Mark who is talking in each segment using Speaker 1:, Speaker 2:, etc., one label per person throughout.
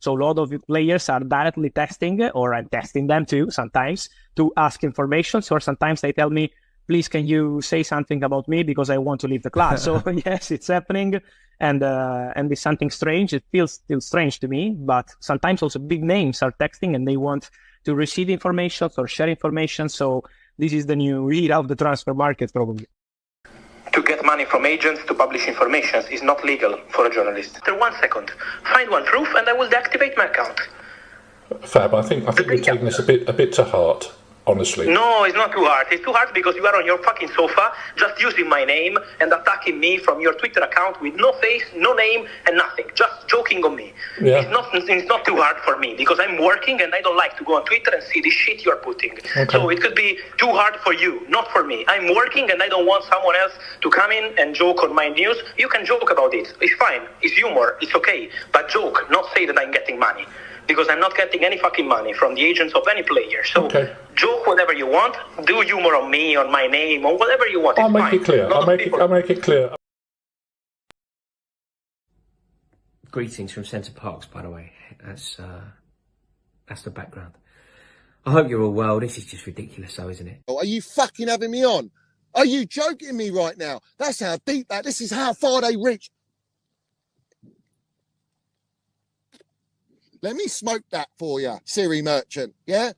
Speaker 1: So a lot of players are directly texting, or I'm testing them too sometimes, to ask information. Or sometimes they tell me, please, can you say something about me because I want to leave the class? So yes, it's happening, and it's something strange. It feels still strange to me, but sometimes also big names are texting and they want to receive information or share information. So this is the new era of the transfer market, probably.
Speaker 2: To get money from agents to publish information is not legal for a journalist. After 1 second, find one proof and I will deactivate my account.
Speaker 3: Fab, I think you're taking this a bit to heart, honestly.
Speaker 2: No, it's not too hard. It's too hard because you are on your fucking sofa just using my name and attacking me from your Twitter account with no face, no name and nothing. Just joking on me.
Speaker 3: Yeah.
Speaker 2: It's not too hard for me because I'm working and I don't like to go on Twitter and see the shit you're putting. Okay. So it could be too hard for you, not for me. I'm working and I don't want someone else to come in and joke on my news. You can joke about it. It's fine. It's humor. It's okay. But joke, not say that I'm getting money. Because I'm not getting any fucking money from the agents of any player. So joke whatever you want, do humor on me, on my name, or whatever you want.
Speaker 3: I'll make it clear. I'll make it clear.
Speaker 4: Greetings from Centre Parks, by the way. That's the background. I hope you're all well. This is just ridiculous, though, isn't it?
Speaker 5: Oh, are you fucking having me on? Are you joking me right now? That's how deep that. This is how far they reach. Let me smoke that for you, Siri Merchant, yeah?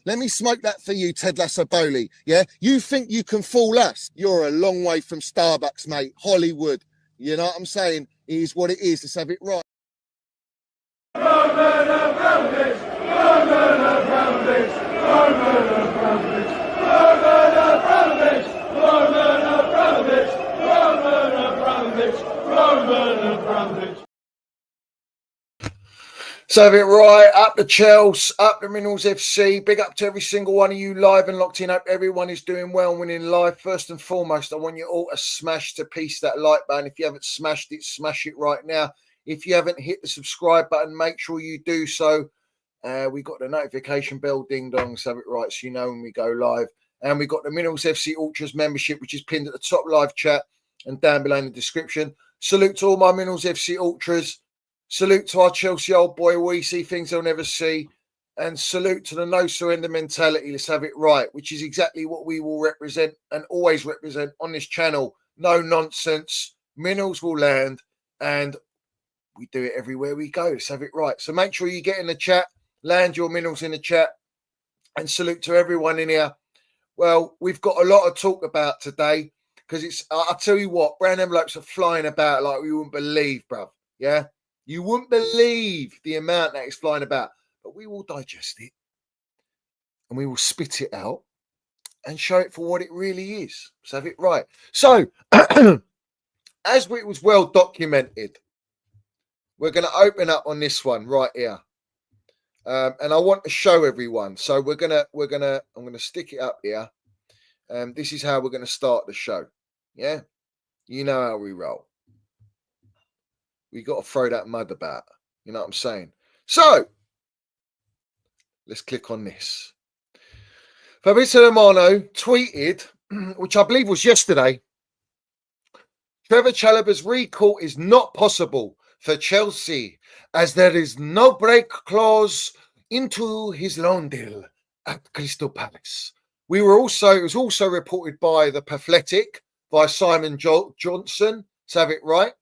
Speaker 5: Let me smoke that for you, Ted Lasso-Bowley, yeah? You think you can fool us? You're a long way from Starbucks, mate. Hollywood. You know what I'm saying? It is what it is. Let's have it right. So have it right, up the Chelsea, up the Minerals FC, big up to every single one of you live and locked in. Hope everyone is doing well and winning live. First and foremost, I want you all to smash to piece that like button. If you haven't smashed it, smash it right now. If you haven't hit the subscribe button, make sure you do so. We got the notification bell ding dong, so have it right so you know when we go live. And we got the Minerals FC Ultras membership, which is pinned at the top live chat and down below in the description. Salute to all my Minerals FC Ultras. Salute to our Chelsea old boy, we see things they'll never see. And salute to the no surrender mentality. Let's have it right, which is exactly what we will represent and always represent on this channel. No nonsense. Minerals will land, and we do it everywhere we go. Let's have it right. So make sure you get in the chat, land your minerals in the chat, and salute to everyone in here. Well, we've got a lot to talk about today because it's, I'll tell you what, brown envelopes are flying about like we wouldn't believe, bruv. Yeah? You wouldn't believe the amount that is flying about, but we will digest it and we will spit it out and show it for what it really is. Let's have it right. So, as it was well documented, we're going to open up on this one right here. And I want to show everyone. So I'm going to stick it up here. This is how we're going to start the show. Yeah. You know how we roll. We got to throw that mud about. You know what I'm saying? So let's click on this. Fabrizio Romano tweeted, which I believe was yesterday, Trevor Chalobah's recall is not possible for Chelsea as there is no break clause into his loan deal at Crystal Palace. It was also reported by the Pathletic, by Simon Johnson, let's have it right,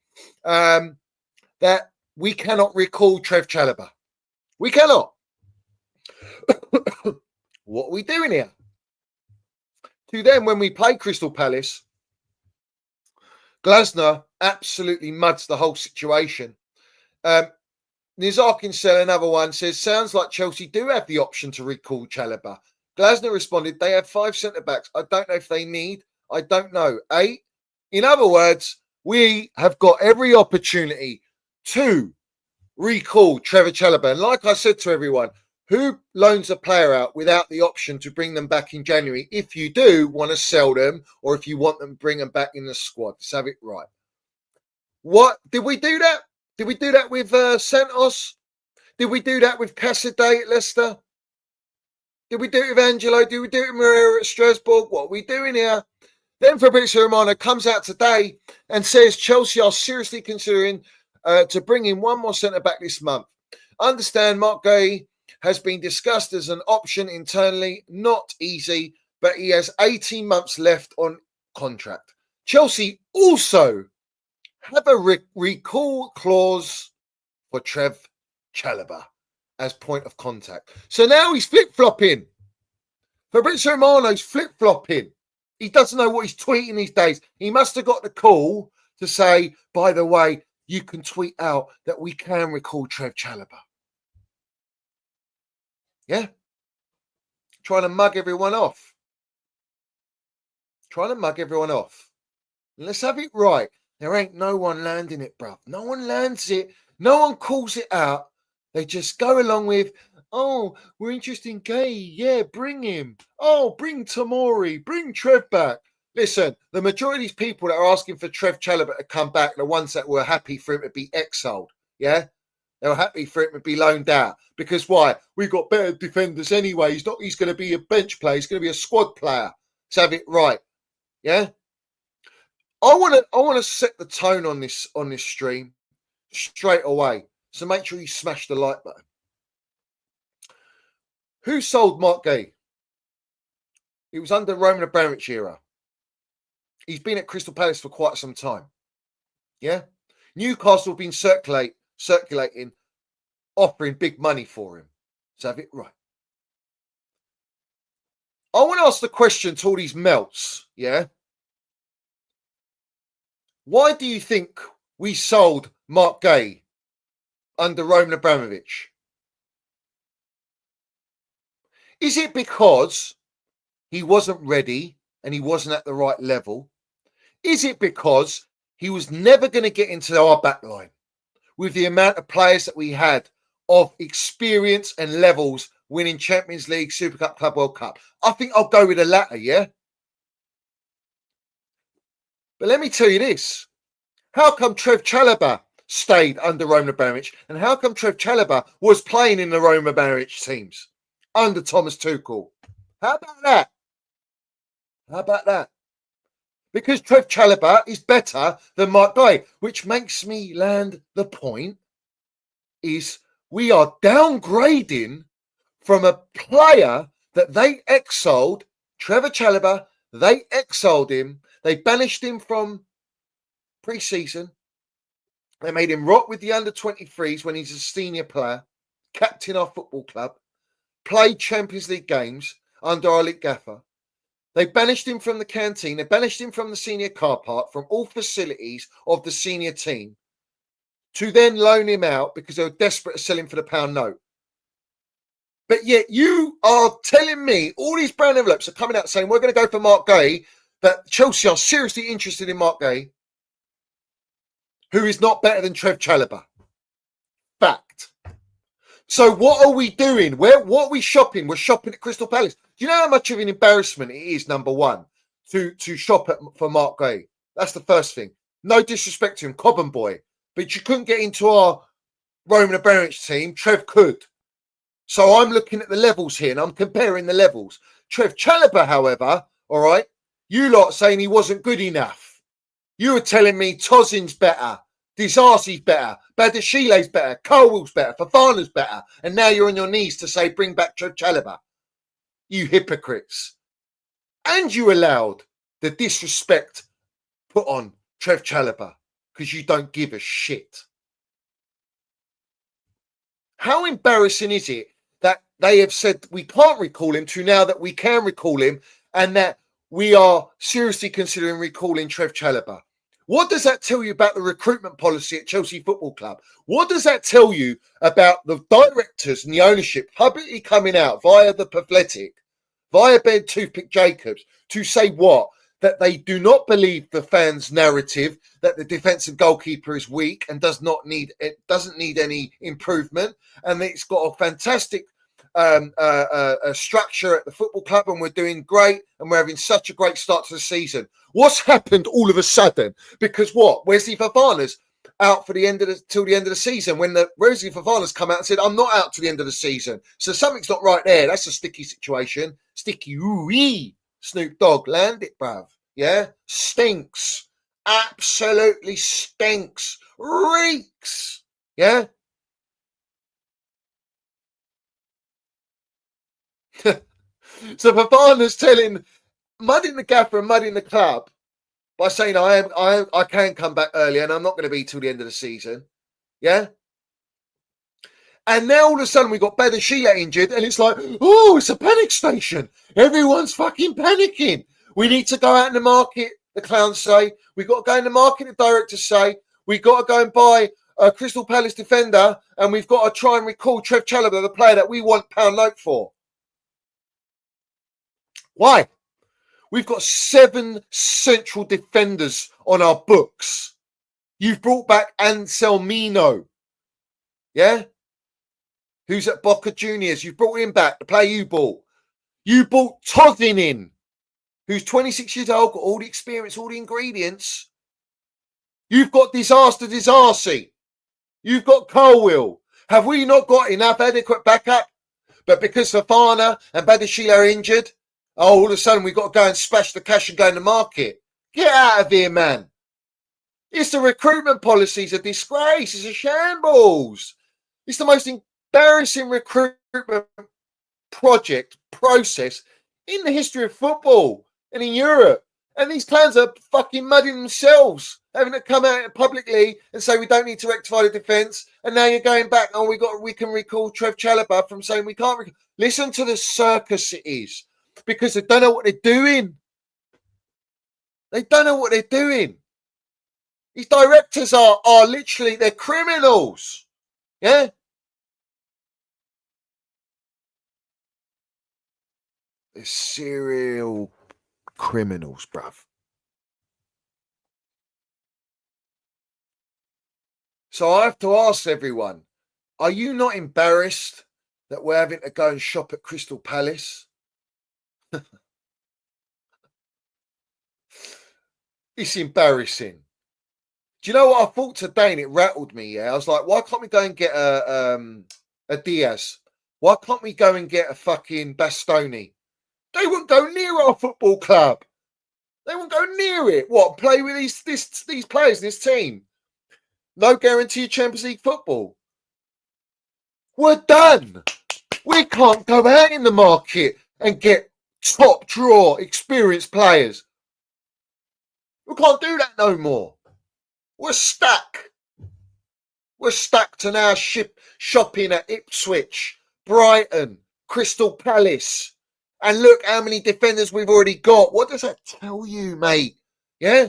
Speaker 5: that we cannot recall Trev Chalobah. We cannot. What are we doing here? To then, when we play Crystal Palace, Glasner absolutely muds the whole situation. Nizarkinsel, another one, says, sounds like Chelsea do have the option to recall Chalobah. Glasner responded, they have 5 centre-backs. I don't know if they need. I don't know. In other words, we have got every opportunity to recall Trevor Chalobah. And like I said to everyone, who loans a player out without the option to bring them back in January if you do want to sell them or if you want them to bring them back in the squad? Let's have it right. What? Did we do that? Did we do that with Santos? Did we do that with Cassidy at Leicester? Did we do it with Angelo? Did we do it with Moreira at Strasbourg? What are we doing here? Then Fabrizio Romano comes out today and says Chelsea are seriously considering to bring in one more centre-back this month. Understand Mark Guehi has been discussed as an option internally. Not easy, but he has 18 months left on contract. Chelsea also have a recall clause for Trev Chalobah as point of contact. So now he's flip-flopping. Fabrizio Romano's flip-flopping. He doesn't know what he's tweeting these days. He must have got the call to say, by the way, you can tweet out that we can recall Trev Chalobah. Yeah? Trying to mug everyone off. And let's have it right. There ain't no one landing it, bruv. No one lands it. No one calls it out. They just go along with, oh, we're interested in Guehi. Yeah, bring him. Oh, bring Tomori. Bring Trev back. Listen, the majority of these people that are asking for Trev Chalobah to come back, the ones that were happy for him to be exiled, yeah? They were happy for him to be loaned out. Because why? We've got better defenders anyway. He's going to be a bench player. He's going to be a squad player. Let's have it right. Yeah? I want to set the tone on this stream straight away. So make sure you smash the like button. Who sold Mark Guehi? It was under Roman Abramovich era. He's been at Crystal Palace for quite some time. Yeah? Newcastle have been circulating, offering big money for him. Let's have it right. I want to ask the question to all these melts, yeah? Why do you think we sold Mark Guehi under Roman Abramovich? Is it because he wasn't ready and he wasn't at the right level? Is it because he was never going to get into our backline with the amount of players that we had of experience and levels winning Champions League, Super Cup, Club World Cup? I think I'll go with the latter, yeah? But let me tell you this. How come Trev Chalobah stayed under Roman Abramovich? And how come Trev Chalobah was playing in the Roman Abramovich teams under Thomas Tuchel? How about that? Because Trev Chalobah is better than Mark Guehi, which makes me land the point is we are downgrading from a player that they exiled, Trevor Chalobah, they exiled him. They banished him from pre-season. They made him rot with the under-23s when he's a senior player, captain our football club, played Champions League games under our league gaffer. They banished him from the canteen. They banished him from the senior car park, from all facilities of the senior team, to then loan him out because they were desperate to sell him for the pound note. But yet you are telling me all these brown envelopes are coming out saying we're going to go for Mark Guehi, that Chelsea are seriously interested in Mark Guehi, who is not better than Trev Chalobah. Fact. So what are we doing? What are we shopping? We're shopping at Crystal Palace. Do you know how much of an embarrassment it is, number one, to shop for Mark Guehi? That's the first thing. No disrespect to him, Cobham boy. But you couldn't get into our Roman Abramovich team. Trev could. So I'm looking at the levels here and I'm comparing the levels. Trev Chalobah, however, all right, you lot saying he wasn't good enough. You were telling me Tozin's better, Disasi's better, Badashile's better, Colwell's better, Fofana's better, and now you're on your knees to say bring back Trev Chalobah. You hypocrites. And you allowed the disrespect put on Trev Chalobah because you don't give a shit. How embarrassing is it that they have said we can't recall him to now that we can recall him and that we are seriously considering recalling Trev Chalobah? What does that tell you about the recruitment policy at Chelsea Football Club? What does that tell you about the directors and the ownership publicly coming out via the Pathetic, via Ben Toothpick Jacobs, to say what? That they do not believe the fans' narrative that the defensive goalkeeper is weak and doesn't need any improvement, and it's got a fantastic a structure at the football club, and we're doing great, and we're having such a great start to the season. What's happened all of a sudden? Because what? Wesley Fofana's out for till the end of the season. When Wesley Fofana's come out and said, "I'm not out to the end of the season," so something's not right there. That's a sticky situation. Sticky, ooh-wee. Snoop Dogg, land it, bruv. Yeah, stinks, absolutely stinks, reeks. Yeah. So Fofana's telling, mudding the gaffer and mudding the club by saying I can come back earlier and I'm not going to be till the end of the season. Yeah. And now all of a sudden we got Badashila injured and it's like, oh, it's a panic station. Everyone's fucking panicking. We need to go out in the market, the clowns say. We got to go in the market, the directors say. We got to go and buy a Crystal Palace defender and we've got to try and recall Trev Chalobah, the player that we want pound note for. Why? We've got 7 central defenders on our books. You've brought back Anselmino. Yeah? Who's at Boca Juniors. You've brought him back, the player you bought. You bought Todin in, who's 26 years old, got all the experience, all the ingredients. You've got Disarcy. You've got Colwill. Have we not got enough adequate backup? But because Fofana and Badashila are injured, all of a sudden we've got to go and splash the cash and go in the market. Get out of here, man. It's the recruitment policy's a disgrace. It's a shambles. It's the most embarrassing recruitment process in the history of football and in Europe. And these clowns are fucking mudding themselves, having to come out publicly and say we don't need to rectify the defence. And now you're going back, we can recall Trev Chalobah from saying we can't. Listen to the circus it is, because they don't know what they're doing. They don't know what they're doing. These directors are literally, they're criminals. Yeah? They're serial criminals, bruv. So I have to ask everyone, are you not embarrassed that we're having to go and shop at Crystal Palace? It's embarrassing. Do you know what I thought today? And it rattled me. Yeah, I was like, why can't we go and get a Diaz? Why can't we go and get a fucking Bastoni? They wouldn't go near our football club. They wouldn't go near it. What? Play with these players, this team? No guarantee of Champions League football. We're done. We can't go out in the market and get top draw experienced players. We can't do that no more. We're stuck. We're stuck to now shopping at Ipswich, Brighton, Crystal Palace. And look how many defenders we've already got. What does that tell you, mate? Yeah?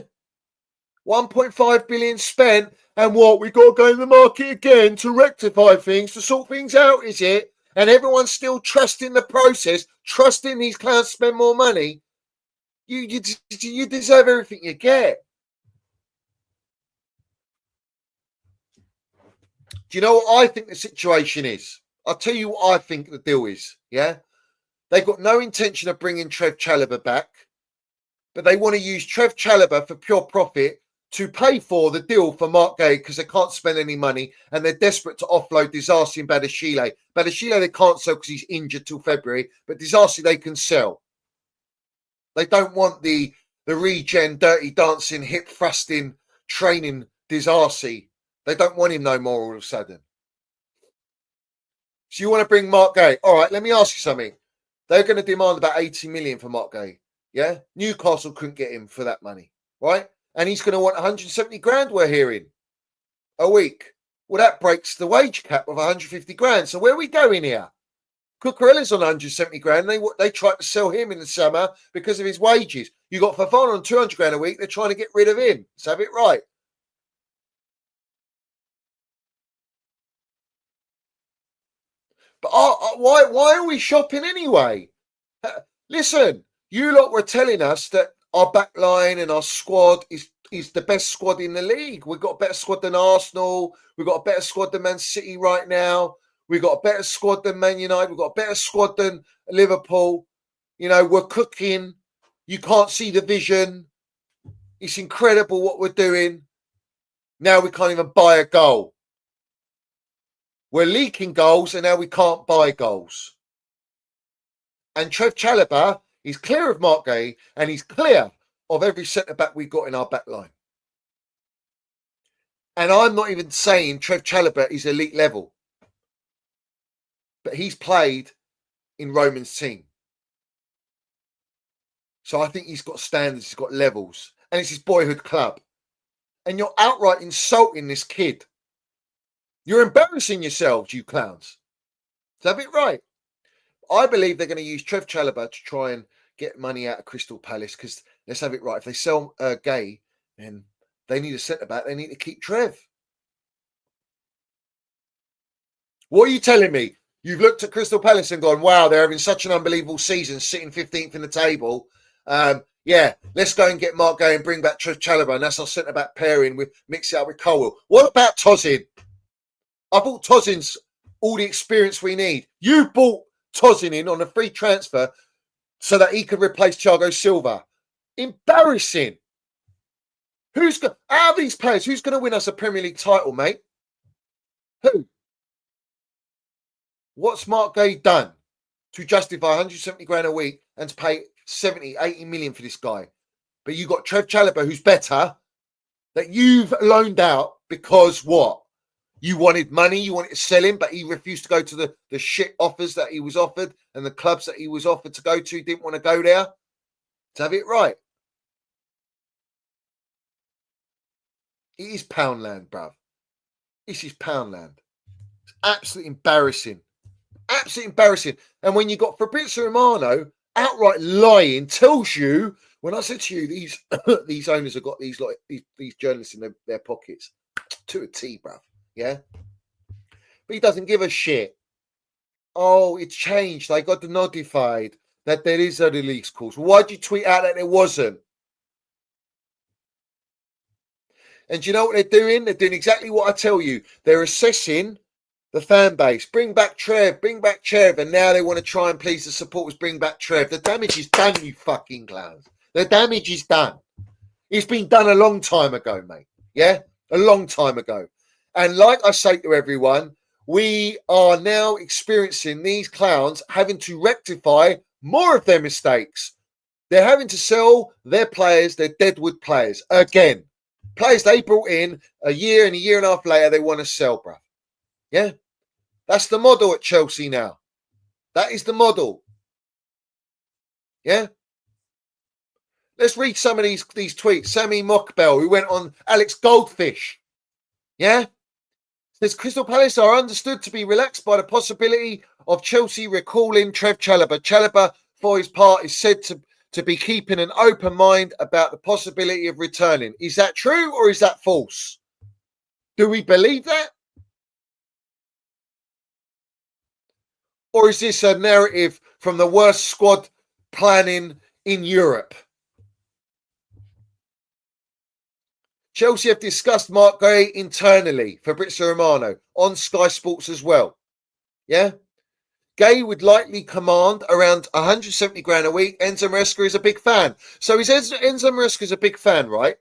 Speaker 5: 1.5 billion spent. And what? We've got to go in the market again to rectify things, to sort things out, is it? And everyone's still trusting the process, trusting these clowns to spend more money. You deserve everything you get. Do you know what I think the situation is? I'll tell you what I think the deal is, yeah? They've got no intention of bringing Trev Chalobah back, but they want to use Trev Chalobah for pure profit to pay for the deal for Mark Guehi because they can't spend any money and they're desperate to offload Disarcy and Badashile. Badashile they can't sell because he's injured till February, but Disarcy they can sell. They don't want the regen, dirty dancing, hip thrusting, training Disarcy. They don't want him no more all of a sudden. So you want to bring Mark Guehi? All right, let me ask you something. They're going to demand about 80 million for Mark Guehi. Yeah? Newcastle couldn't get him for that money, right? And he's going to want 170 grand, we're hearing, a week. Well, that breaks the wage cap of 150 grand. So where are we going here? Cucurella's on 170 grand. They tried to sell him in the summer because of his wages. You got Fofana on 200 grand a week. They're trying to get rid of him. Let's have it right. But why are we shopping anyway? Listen, you lot were telling us that our back line and our squad is the best squad in the league. We've got a better squad than Arsenal. We've got a better squad than Man City right now. We've got a better squad than Man United. We've got a better squad than Liverpool. You know, we're cooking. You can't see the vision. It's incredible what we're doing. Now we can't even buy a goal. We're leaking goals and now we can't buy goals. And Trev Chalobah is clear of Mark Guehi and he's clear of every centre-back we've got in our back line. And I'm not even saying Trev Chalobah is elite level. But he's played in Roman's team. So I think he's got standards, he's got levels, and it's his boyhood club. And you're outright insulting this kid. You're embarrassing yourselves, you clowns. Have it right. I believe they're going to use Trev Chalobah to try and get money out of Crystal Palace, because let's have it right. If they sell Guehi, then they need a centre-back. They need to keep Trev. What are you telling me? You've looked at Crystal Palace and gone, wow, they're having such an unbelievable season, sitting 15th in the table. Yeah, let's go and get Mark Guehi and bring back Trev Chalobah, and that's our centre-back pairing, with mix it up with Colwell. What about Tosin? I bought Tosin's all the experience we need. You bought Tosin in on a free transfer so that he could replace Thiago Silva. Embarrassing. Out of these players, who's going to win us a Premier League title, mate? Who? What's Mark Guehi done to justify 170 grand a week and to pay 70, 80 million for this guy? But you got Trev Chalobah, who's better, that you've loaned out because what? You wanted money, you wanted to sell him, but he refused to go to the shit offers that he was offered, and the clubs that he was offered to go to didn't want to go there. To have it right. It is Poundland, bruv. This is Poundland. It's absolutely embarrassing. Absolutely embarrassing. And when you got Fabrizio Romano outright lying, tells you, when I said to you, these owners have got these journalists in their pockets, to a T, bruv. Yeah, but he doesn't give a shit. Oh, it's changed. I got notified that there is a release clause. Why'd you tweet out that there wasn't? And do you know what they're doing? They're doing exactly what I tell you. They're assessing the fan base. Bring back Trev, bring back Trev. And now they want to try and please the supporters, bring back Trev. The damage is done, you fucking clowns. The damage is done. It's been done a long time ago, mate. Yeah, a long time ago. And like I say to everyone, we are now experiencing these clowns having to rectify more of their mistakes. They're having to sell their players, their deadwood players, again. Players they brought in a year and a half later, they want to sell, bruv. Yeah? That's the model at Chelsea now. That is the model. Yeah? Let's read some of these tweets. Sammy Mockbell, who went on Alex Goldfish. Yeah? Says Crystal Palace are understood to be relaxed by the possibility of Chelsea recalling Trev Chalobah. Chalobah, for his part, is said to be keeping an open mind about the possibility of returning. Is that true or is that false? Do we believe that? Or is this a narrative from the worst squad planning in Europe? Chelsea have discussed Mark Guehi internally, Fabrizio Romano, on Sky Sports as well. Yeah? Guehi would likely command around 170 grand a week. Enzo Maresca is a big fan. So Enzo Maresca is a big fan, right?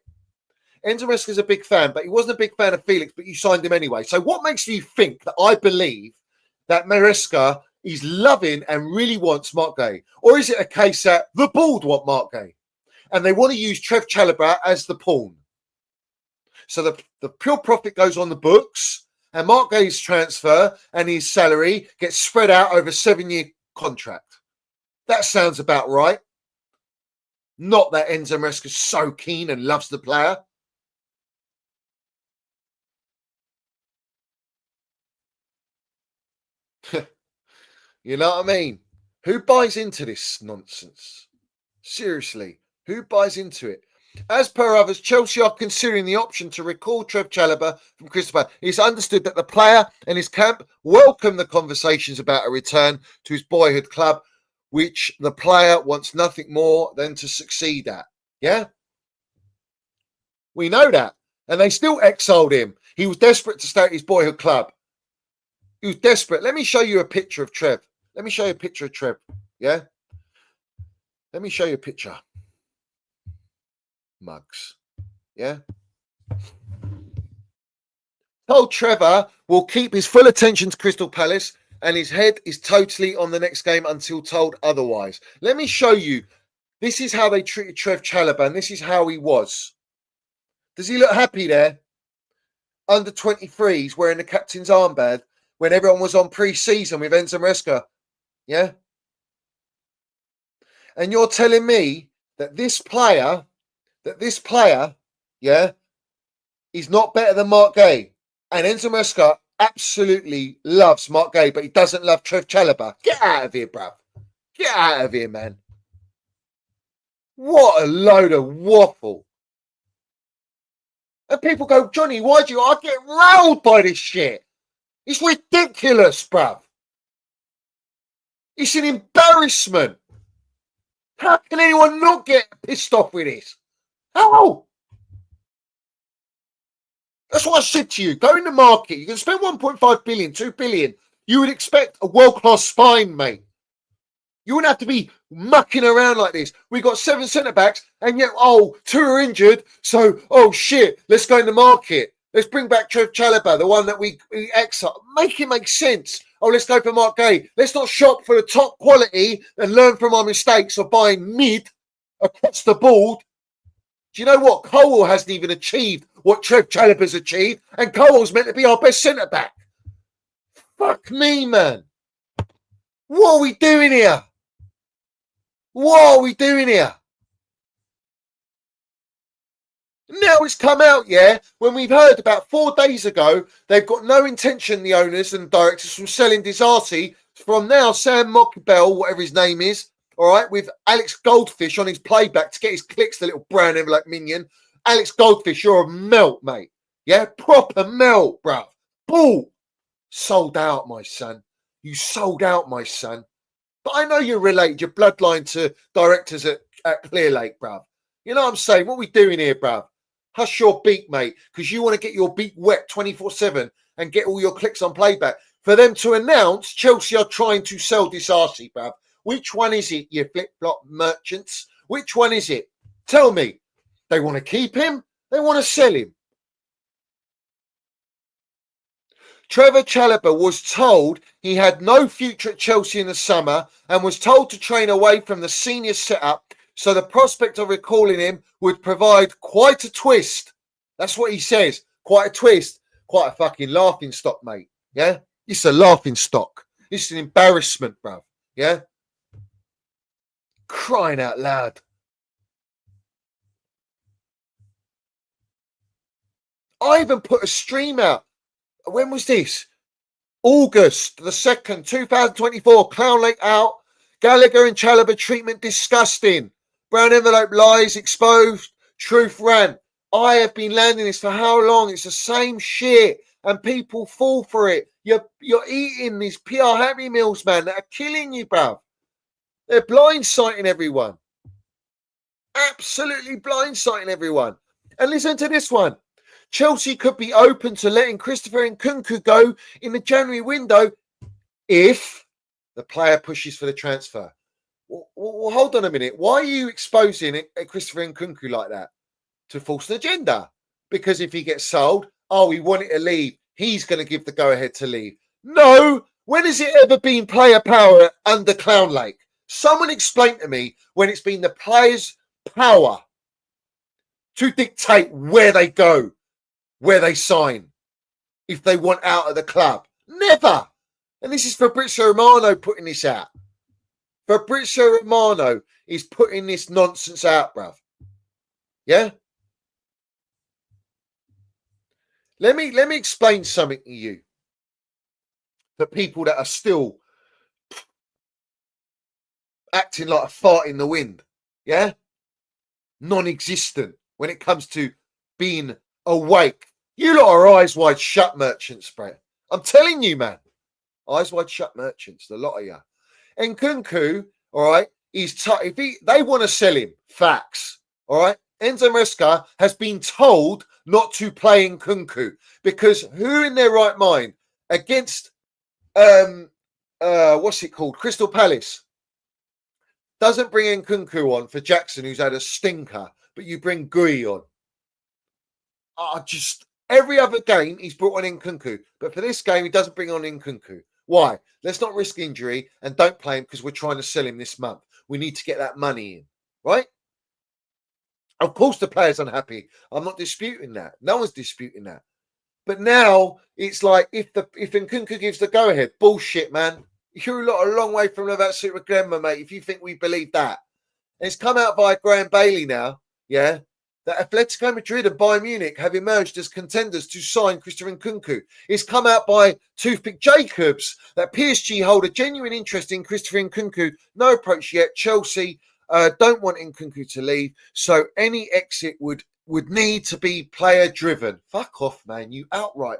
Speaker 5: Enzo Maresca is a big fan, but he wasn't a big fan of Felix, but you signed him anyway. So what makes you think that I believe that Maresca is loving and really wants Mark Guehi? Or is it a case that the board want Mark Guehi and they want to use Trev Chalobah as the pawn? So the pure profit goes on the books, and Mark Guehi's transfer and his salary gets spread out over a 7-year contract. That sounds about right. Not that Enzo Maresca's so keen and loves the player. You know what I mean? Who buys into this nonsense? Seriously, who buys into it? As per others, Chelsea are considering the option to recall Trev Chalobah from Crystal Palace. It's understood that the player and his camp welcome the conversations about a return to his boyhood club, which the player wants nothing more than to succeed at. Yeah? We know that. And they still exiled him. He was desperate to stay at his boyhood club. He was desperate. Let me show you a picture of Trev. Let me show you a picture of Trev. Yeah? Let me show you a picture. Mugs. Yeah? Told Trevor will keep his full attention to Crystal Palace and his head is totally on the next game until told otherwise. Let me show you. This is how they treated Trev Chalobah and this is how he was. Does he look happy there? Under 23s wearing the captain's armband when everyone was on pre-season with Enzo Maresca. Yeah? And you're telling me that this player, yeah, is not better than Mark Guehi. And Enzo Maresca absolutely loves Mark Guehi, but he doesn't love Trev Chalobah. Get out of here, bruv. Get out of here, man. What a load of waffle. And people go, Johnny, why do I get railed by this shit? It's ridiculous, bruv. It's an embarrassment. How can anyone not get pissed off with this? How? That's what I said to you. Go in the market. You can spend 1.5 billion, 2 billion. You would expect a world-class spine, mate. You wouldn't have to be mucking around like this. We've got 7 centre-backs, and yet, 2 are injured. So, shit, let's go in the market. Let's bring back Trev Chalobah, the one that we exile. Make it make sense. Let's go for Mark Guehi. Let's not shop for the top quality and learn from our mistakes of buying mid across the board. Do you know what? Cole hasn't even achieved what Trev Chalobah's achieved, and Cole's meant to be our best centre-back. Fuck me, man. What are we doing here? What are we doing here? Now it's come out, when we've heard about 4 days ago, they've got no intention, the owners and directors, from selling Disasi. From now, Sam Mockbell, whatever his name is, all right, with Alex Goldfish on his playback to get his clicks, the little brown envelope minion. Alex Goldfish, you're a melt, mate. Yeah, proper melt, bruv. Bull. Sold out, my son. You sold out, my son. But I know you're related, your bloodline, to directors at Clear Lake, bruv. You know what I'm saying? What are we doing here, bruv? Hush your beak, mate, because you want to get your beak wet 24/7 and get all your clicks on playback. For them to announce Chelsea are trying to sell Disasi, bruv. Which one is it, you flip-flop merchants? Which one is it? Tell me. They want to keep him? They want to sell him? Trevor Chalobah was told he had no future at Chelsea in the summer and was told to train away from the senior setup, so the prospect of recalling him would provide quite a twist. That's what he says. Quite a twist. Quite a fucking laughing stock, mate. Yeah? It's a laughing stock. It's an embarrassment, bruv. Yeah? Crying out loud. I even put a stream out. When was this? August the 2nd, 2024. Clown Lake out. Gallagher and Chalobah treatment disgusting. Brown envelope lies exposed. Truth rant. I have been landing this for how long? It's the same shit, and people fall for it. You're eating these PR Happy Meals, man, that are killing you, bruv. They're blindsiding everyone. Absolutely blindsiding everyone. And listen to this one. Chelsea could be open to letting Christopher Nkunku go in the January window if the player pushes for the transfer. Well, hold on a minute. Why are you exposing Christopher Nkunku like that? To force an agenda. Because if he gets sold, we want it to leave. He's going to give the go-ahead to leave. No. When has it ever been player power under Clown Lake? Someone explain to me when it's been the players' power to dictate where they go, where they sign, if they want out of the club. Never. And this is Fabrizio Romano putting this out. Fabrizio Romano is putting this nonsense out, bruv. Yeah? Let me explain something to you. The people that are still acting like a fart in the wind. Yeah? Non-existent when it comes to being awake. You lot are eyes wide shut merchants, bro. I'm telling you, man. Eyes wide shut merchants, the lot of you. Nkunku, all right, they want to sell him. Facts, all right? Enzo Maresca has been told not to play Nkunku because who in their right mind against, what's it called? Crystal Palace doesn't bring Nkunku on for Jackson, who's had a stinker, but you bring Guehi on. Every other game, he's brought on Nkunku. But for this game, he doesn't bring on Nkunku. Why? Let's not risk injury and don't play him because we're trying to sell him this month. We need to get that money in, right? Of course, the player's unhappy. I'm not disputing that. No one's disputing that. But now, it's like, if Nkunku gives the go-ahead, bullshit, man. You're a long way from that Super Glenma, mate, if you think we believe that. It's come out by Graham Bailey now, yeah, that Atletico Madrid and Bayern Munich have emerged as contenders to sign Christopher Nkunku. It's come out by Toothpick Jacobs that PSG hold a genuine interest in Christopher Nkunku. No approach yet. Chelsea don't want Nkunku to leave, so any exit would need to be player driven. Fuck off, man, you outright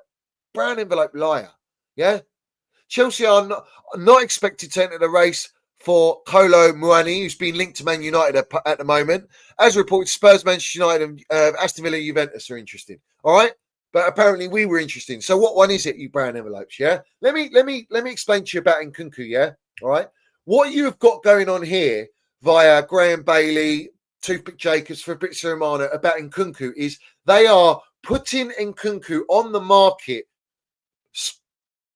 Speaker 5: brown envelope liar. Yeah, Chelsea are not expected to enter the race for Kolo Muani, who's been linked to Man United at the moment. As reported, Spurs, Manchester United, and Aston Villa, Juventus are interested. All right, but apparently we were interested. So what one is it, you brown envelopes? Yeah, let me explain to you about Nkunku. Yeah, all right. What you have got going on here via Graham Bailey, Toothpick Jacobs, Fabrizio Romano about Nkunku is they are putting Nkunku on the market,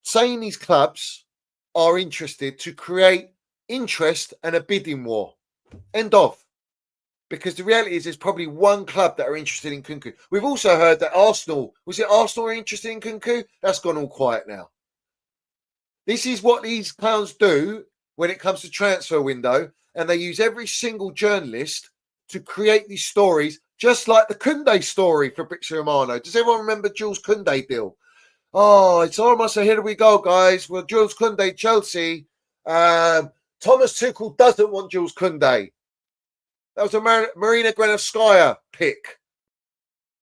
Speaker 5: saying these clubs are interested to create interest and a bidding war. End of. Because the reality is there's probably one club that are interested in Nkunku. We've also heard that Arsenal are interested in Nkunku? That's gone all quiet now. This is what these clowns do when it comes to transfer window, and they use every single journalist to create these stories, just like the Koundé story for Fabrizio Romano. Does everyone remember Jules Koundé deal? Oh, it's almost a here we go, guys. Well, Jules Koundé, Chelsea. Thomas Tuchel doesn't want Jules Koundé. That was a Marina Granovskaya pick.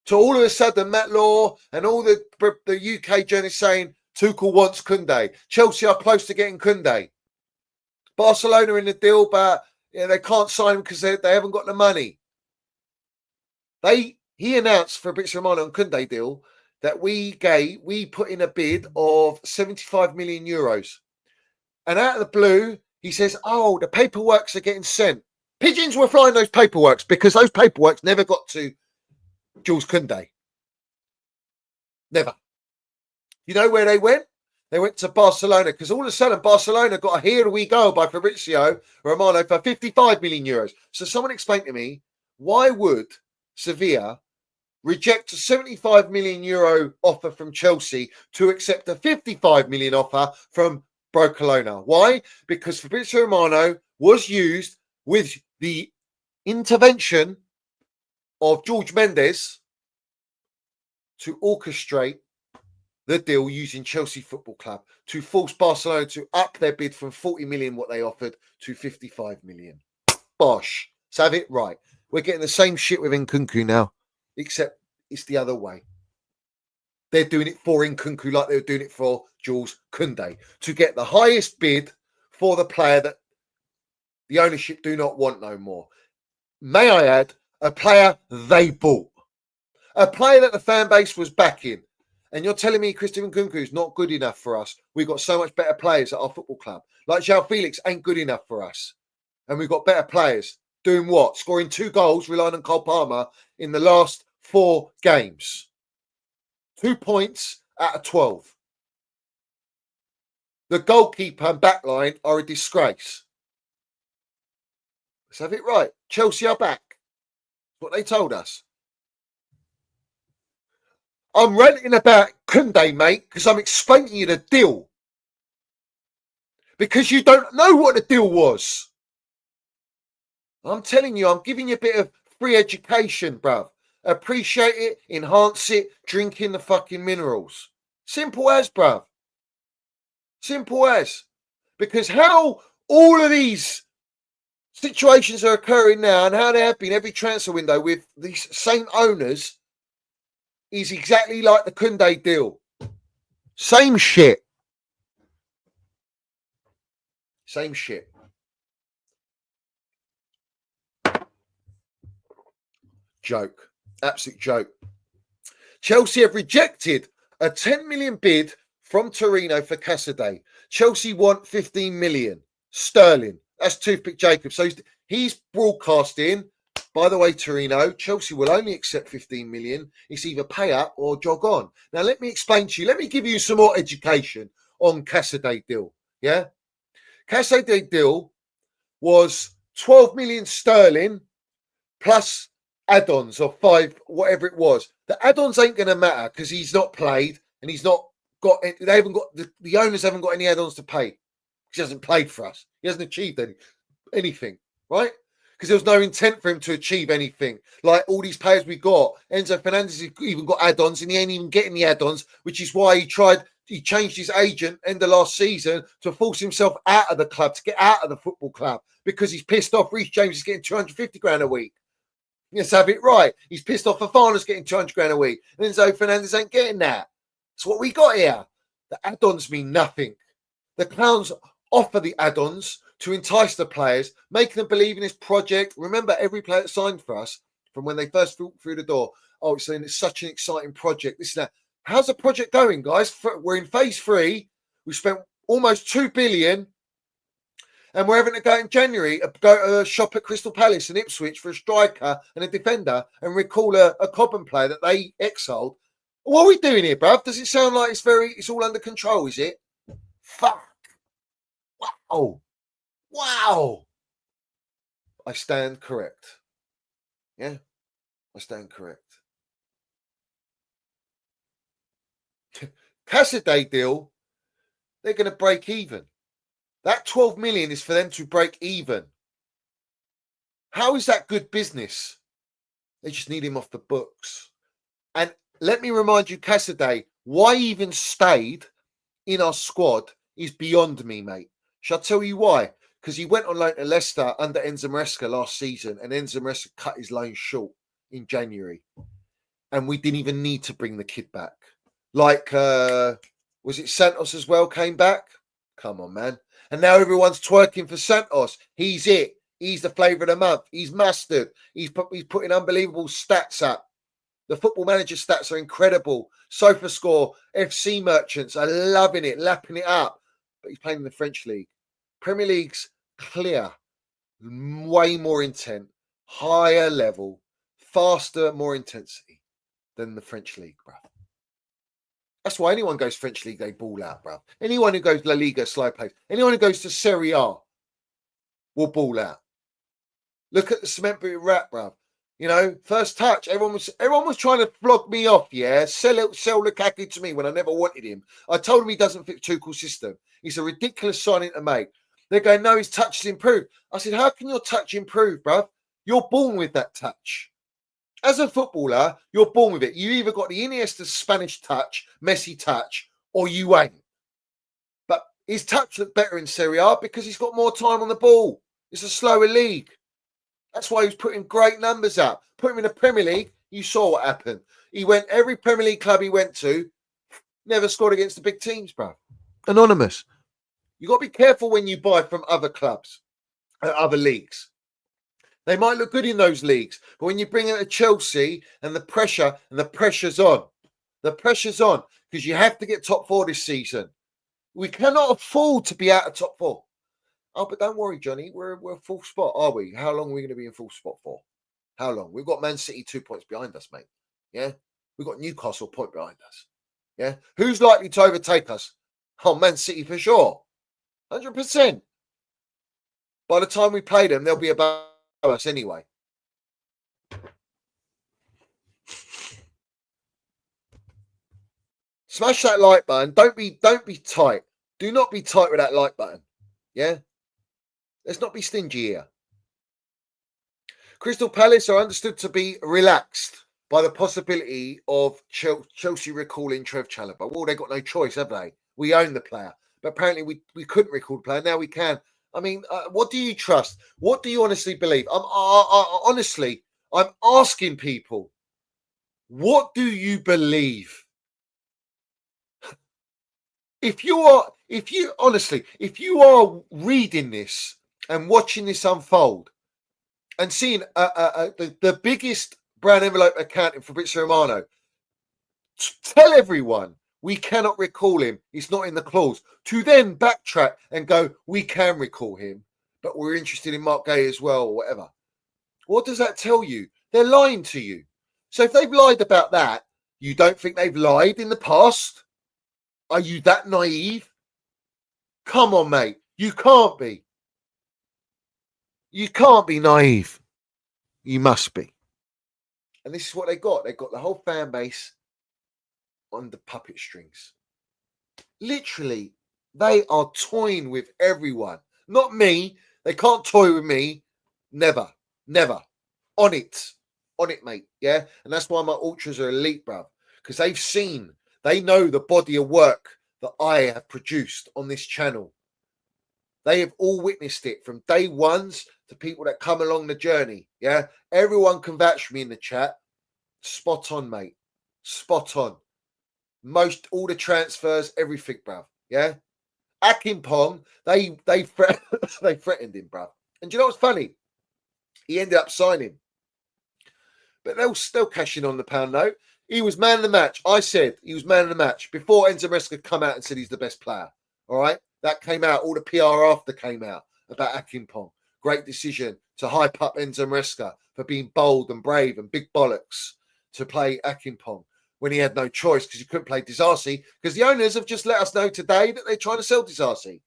Speaker 5: So all of a sudden, Matt Law and all the UK journalists saying Tuchel wants Koundé. Chelsea are close to getting Koundé. Barcelona in the deal, but they can't sign him because they haven't got the money. He announced for Fabrizio Romano and Koundé deal that we put in a bid of 75 million euros. And out of the blue, he says, oh, the paperworks are getting sent. Pigeons were flying those paperworks because those paperworks never got to Jules Koundé. Never. You know where they went? They went to Barcelona because all of a sudden Barcelona got a here we go by Fabrizio Romano for 55 million euros. So someone explain to me, why would Sevilla reject a 75 million euro offer from Chelsea to accept a 55 million offer from Barcelona? Why? Because Fabrizio Romano was used with the intervention of George Mendes to orchestrate the deal using Chelsea Football Club to force Barcelona to up their bid from 40 million, what they offered, to 55 million. Bosh. So have it right. We're getting the same shit with Nkunku now, except it's the other way. They're doing it for Nkunku like they were doing it for Jules Koundé to get the highest bid for the player that the ownership do not want no more. May I add, a player they bought. A player that the fan base was backing. And you're telling me Christopher Nkunku is not good enough for us. We've got so much better players at our football club. Like João Felix ain't good enough for us. And we've got better players. Doing what? Scoring 2 goals, relying on Cole Palmer in the last 4 games. 2 points out of 12. The goalkeeper and backline are a disgrace. Let's have it right. Chelsea are back. That's what they told us. I'm ranting about Koundé, mate, because I'm explaining you the deal. Because you don't know what the deal was. I'm telling you, I'm giving you a bit of free education, bruv. Appreciate it, enhance it, drink in the fucking minerals. Simple as, bruv. Simple as. Because how all of these situations are occurring now and how they have been every transfer window with these same owners is exactly like the Koundé deal. Same shit. Same shit. Joke. Absolute joke. Chelsea have rejected a 10 million bid from Torino for Casadei. Chelsea want 15 million sterling. That's Toothpick Jacobs. So he's broadcasting, by the way, Torino, Chelsea will only accept 15 million. It's either pay up or jog on. Now, let me explain to you. Let me give you some more education on Casadei deal. Yeah? Casadei deal was 12 million sterling plus add-ons of 5, whatever it was. The add-ons ain't going to matter because he's not played and he's not got, they haven't got, the owners haven't got any add-ons to pay. He hasn't played for us. He hasn't achieved anything, right? because there was no intent for him to achieve anything. Like all these players we got, Enzo Fernandez even got add-ons, and he ain't even getting the add-ons, which is why he changed his agent end of last season to force himself out of the club, to get out of the football club, because he's pissed off Reece James is getting 250 grand a week. Let's have it right. He's pissed off Fofana's getting 200 grand a week, and Enzo Fernandez ain't getting that. That's what we got here. The add-ons mean nothing. The clowns offer the add-ons to entice the players, making them believe in this project. Remember, every player that signed for us from when they first walked through the door, oh, it's such an exciting project. This and that. How's the project going, guys? We're in phase 3. We spent almost 2 billion, and we're having to go in January, go shop at Crystal Palace and Ipswich for a striker and a defender and recall a Cobham player that they exiled. What are we doing here, bruv? Does it sound like it's all under control, is it? Fuck. Wow. I stand correct. Yeah, I stand correct. Cassidy deal, they're going to break even. That 12 million is for them to break even. How is that good business? They just need him off the books. And let me remind you, Cassidy, why he even stayed in our squad is beyond me, mate. Shall I tell you why? Because he went on loan to Leicester under Enzo Maresca last season, and Enzo Maresca cut his loan short in January. And we didn't even need to bring the kid back. Like, was it Santos as well came back? Come on, man. And now everyone's twerking for Santos. He's it. He's the flavour of the month. He's mustard. He's putting unbelievable stats up. The Football Manager stats are incredible. SofaScore, FC Merchants are loving it, lapping it up. But he's playing in the French League. Premier League's clear, way more intent, higher level, faster, more intensity than the French League, bruv. That's why anyone goes French League, they ball out, bruv. Anyone who goes La Liga, slow pace. Anyone who goes to Serie A will ball out. Look at the cement boot rap, bruv. You know, first touch, everyone was trying to flog me off, yeah? Sell Lukaku to me when I never wanted him. I told him he doesn't fit Tuchel's system. He's a ridiculous signing to make. They're going, no, his touch has improved. I said, how can your touch improve, bruv? You're born with that touch. As a footballer, you're born with it. You either got the Iniesta Spanish touch, Messi touch, or you ain't. But his touch looked better in Serie A because he's got more time on the ball. It's a slower league. That's why he was putting great numbers up. Put him in the Premier League, you saw what happened. He went, every Premier League club he went to, never scored against the big teams, bro. Anonymous. You got to be careful when you buy from other clubs, other leagues. They might look good in those leagues, but when you bring in a Chelsea and the pressure's on. The pressure's on because you have to get top 4 this season. We cannot afford to be out of top 4. Oh, but don't worry, Johnny. We're full spot, are we? How long are we going to be in full spot for? How long? We've got Man City 2 points behind us, mate. Yeah? We've got Newcastle a point behind us. Yeah? Who's likely to overtake us? Oh, Man City for sure. 100%. By the time we play them, they'll be above us anyway. Smash that like button. Don't be tight. Do not be tight with that like button. Yeah? Let's not be stingy here. Crystal Palace are understood to be relaxed by the possibility of Chelsea recalling Trev Chalobah. Well, they've got no choice, have they? We own the player. But apparently we couldn't recall the player. Now we can. I mean, what do you trust? What do you honestly believe? Honestly, I'm asking people, what do you believe? If you are reading this and watching this unfold and seeing the biggest brown envelope account in Fabrizio Romano, tell everyone we cannot recall him. It's not in the clause. To then backtrack and go, we can recall him, but we're interested in Mark Guehi as well, or whatever. What does that tell you? They're lying to you. So if they've lied about that, you don't think they've lied in the past? Are you that naive? Come on, mate. You can't be. You can't be naive. You must be. And this is what they got. They got the whole fan base on the puppet strings. Literally, they are toying with everyone. Not me. They can't toy with me. Never. Never. On it, mate. Yeah, and that's why my ultras are elite, bruv, because they know the body of work that I have produced on this channel. They have all witnessed it from day ones to people that come along the journey. Yeah, everyone can vouch for me in the chat. Spot on, mate. Spot on. All the transfers, everything, bruv. Yeah. Akimpong, they threatened him, bruv. And do you know what's funny? He ended up signing. But they'll still cash in on the pound note. He was man of the match. I said he was man of the match before Enzo Maresca come out and said he's the best player. All right? That came out. All the PR after came out about Akimpong. Great decision to hype up Enzo Maresca for being bold and brave and big bollocks to play Akimpong when he had no choice because he couldn't play Disasi because the owners have just let us know today that they're trying to sell Disasi.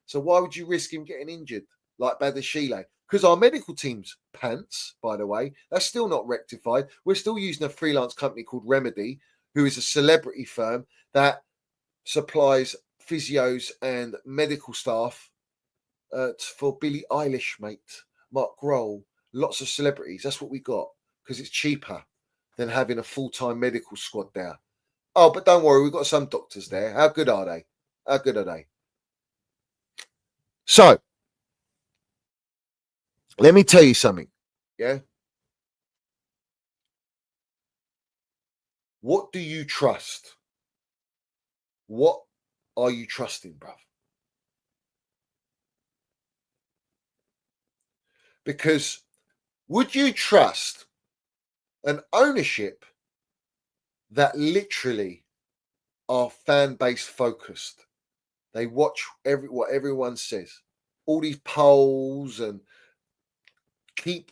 Speaker 5: So why would you risk him getting injured like Badashile? Because our medical team's pants, by the way, that's still not rectified. We're still using a freelance company called Remedy, who is a celebrity firm that supplies physios and medical staff for Billie Eilish, mate, Mark Guehi, lots of celebrities. That's what we got because it's cheaper than having a full-time medical squad there. Oh, but don't worry, we've got some doctors there. How good are they? How good are they? So, let me tell you something, yeah? What do you trust? What are you trusting, bruv? Because would you trust an ownership that literally are fan base focused? They watch what everyone says. All these polls and keep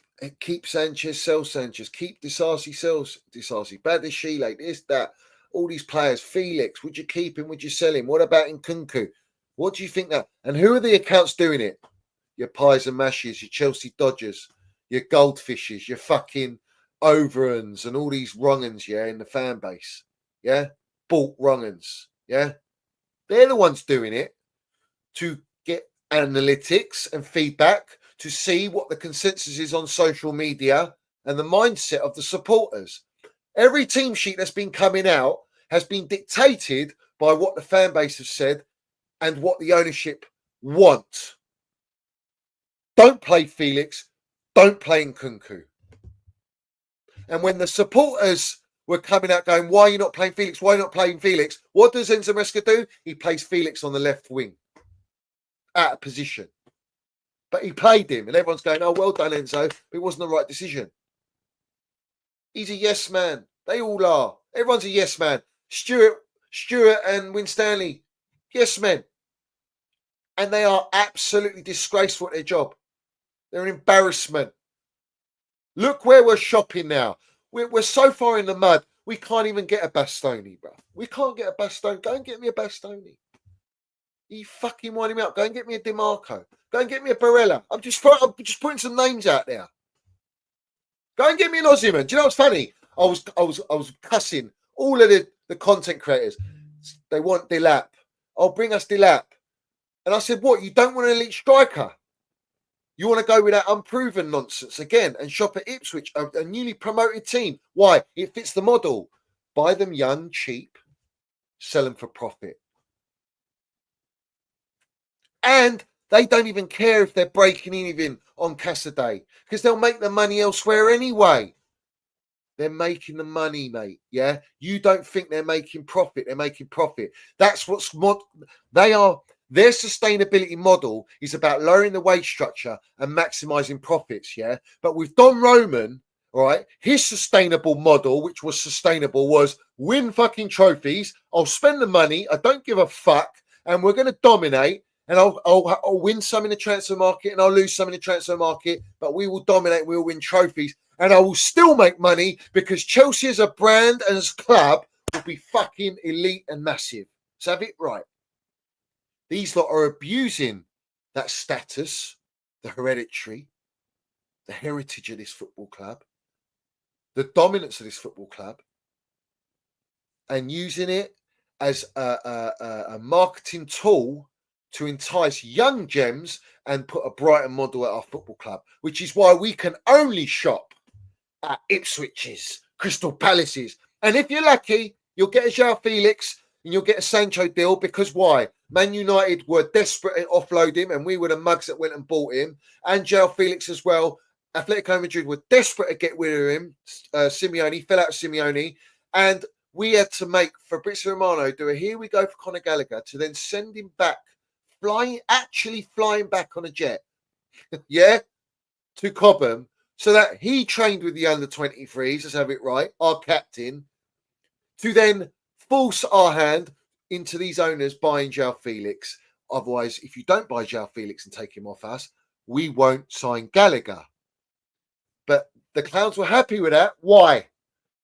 Speaker 5: Sanchez, sell Sanchez, keep Disasi, sell Disasi, Badashile, this, that, all these players, Felix, would you keep him, would you sell him? What about Nkunku? What do you think that? And who are the accounts doing it? Your pies and mashes, your Chelsea Dodgers, your Goldfishes, your fucking Overans and all these wrong'uns, yeah, in the fan base, yeah? Bought wrong'uns, yeah? They're the ones doing it to get analytics and feedback to see what the consensus is on social media and the mindset of the supporters. Every team sheet that's been coming out has been dictated by what the fan base has said and what the ownership want. Don't play Felix. Don't play Nkunku. And when the supporters were coming out going, why are you not playing Felix? Why are you not playing Felix? What does Enzo Maresca do? He plays Felix on the left wing, out of position. But he played him, and everyone's going, oh, well done, Enzo, but it wasn't the right decision. He's a yes man. They all are. Everyone's a yes man. Stuart and Winstanley, yes men. And they are absolutely disgraceful at their job. They're an embarrassment. Look where we're shopping now. We're so far in the mud, we can't even get a Bastoni, bro. We can't get a Bastoni. Go and get me a Bastoni. You fucking winding me up. Go and get me a DiMarco. Go and get me a Barella. I'm just putting some names out there. Go and get me an Aussie, man. Do you know what's funny? I was cussing all of the content creators. They want Delap. I'll bring us Delap. And I said, what? You don't want an elite striker? You want to go with that unproven nonsense again and shop at Ipswich, a newly promoted team. Why? It fits the model. Buy them young, cheap, sell them for profit. And they don't even care if they're breaking even on Cassidy because they'll make the money elsewhere anyway. They're making the money, mate. Yeah. You don't think they're making profit. They're making profit. That's what's they are. Their sustainability model is about lowering the wage structure and maximizing profits. Yeah. But with Don Roman, all right, his sustainable model, which was sustainable, was win fucking trophies. I'll spend the money. I don't give a fuck. And we're going to dominate. And I'll win some in the transfer market and I'll lose some in the transfer market. But we will dominate. We'll win trophies. And I will still make money because Chelsea as a brand and as a club will be fucking elite and massive. So have it right. These lot are abusing that status, the hereditary, the heritage of this football club, the dominance of this football club, and using it as a marketing tool to entice young gems and put a brighter model at our football club, which is why we can only shop at Ipswich's, Crystal Palace's. And if you're lucky, you'll get a João Felix and you'll get a Sancho deal, because why? Man United were desperate to offload him, and we were the mugs that went and bought him. And João Felix as well. Atletico Madrid were desperate to get rid of him. Simeone fell out of Simeone, and we had to make Fabrizio Romano do a here we go for Conor Gallagher to then send him back, actually flying back on a jet, yeah, to Cobham, so that he trained with the under-23s, let's have it right, our captain, to then force our hand into these owners buying João Felix. Otherwise, if you don't buy João Felix and take him off us, we won't sign Gallagher. But the Clowns were happy with that. Why?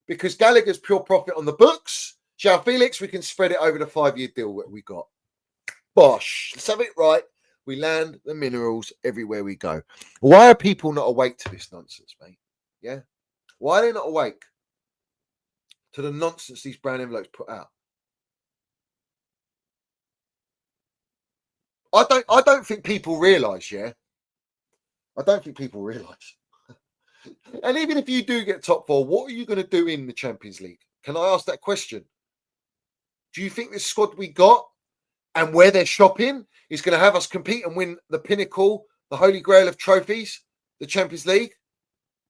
Speaker 5: Because Gallagher's pure profit on the books. João Felix, we can spread it over the 5-year deal that we got. Bosh. Let's have it right. We land the minerals everywhere we go. Why are people not awake to this nonsense, mate? Yeah? Why are they not awake to the nonsense these brown envelopes put out? I don't think people realise, yeah? I don't think people realise. And even if you do get top 4, what are you going to do in the Champions League? Can I ask that question? Do you think this squad we got and where they're shopping is going to have us compete and win the pinnacle, the holy grail of trophies, the Champions League?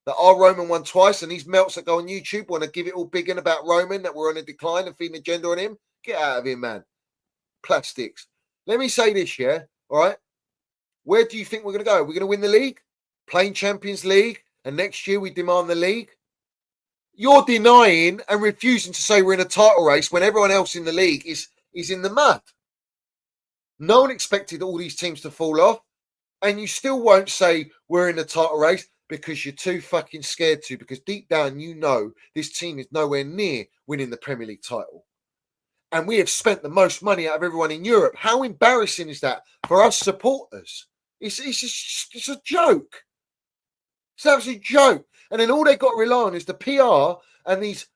Speaker 5: That our Roman won twice, and these melts that go on YouTube want to give it all big in about Roman, that we're on a decline and feeding agenda on him? Get out of here, man. Plastics. Let me say this, yeah? All right? Where do you think we're going to go? We're going to win the league? Playing Champions League? And next year we demand the league? You're denying and refusing to say we're in a title race when everyone else in the league is in the mud. No one expected all these teams to fall off. And you still won't say we're in a title race because you're too fucking scared to, because deep down you know this team is nowhere near winning the Premier League title. And we have spent the most money out of everyone in Europe. How embarrassing is that for us supporters? It's a joke. It's an absolute joke. And then all they got to rely on is the PR and these,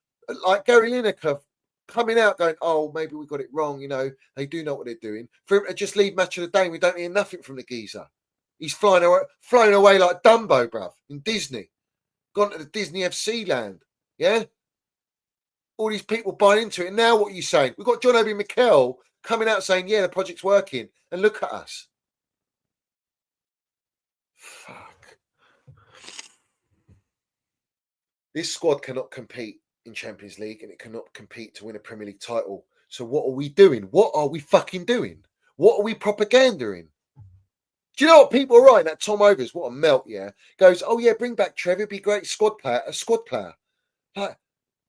Speaker 5: like Gary Lineker, coming out going, oh, maybe we got it wrong. You know, they do know what they're doing. For him to just leave Match of the Day, and we don't hear nothing from the geezer. He's flying away like Dumbo, bruv, in Disney. Gone to the Disney FC land. Yeah? All these people buying into it. And now what are you saying? We've got John Obi Mikel coming out saying, yeah, the project's working. And look at us. Fuck. This squad cannot compete in Champions League, and it cannot compete to win a Premier League title. So what are we doing? What are we fucking doing? What are we propagandaing? Do you know what people are writing? That Tom Overs, what a melt, yeah. Goes, oh yeah, bring back Trevor, it'd be great a squad player. Like,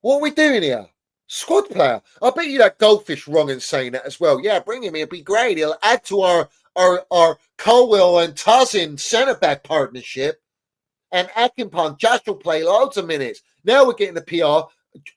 Speaker 5: what are we doing here? Squad player. I bet you that Goldfish wrong in saying that as well. Yeah, bring him, it'd be great. He'll add to our Colwell and Tazin centre-back partnership. And Akinpong, Josh will play loads of minutes. Now we're getting the PR.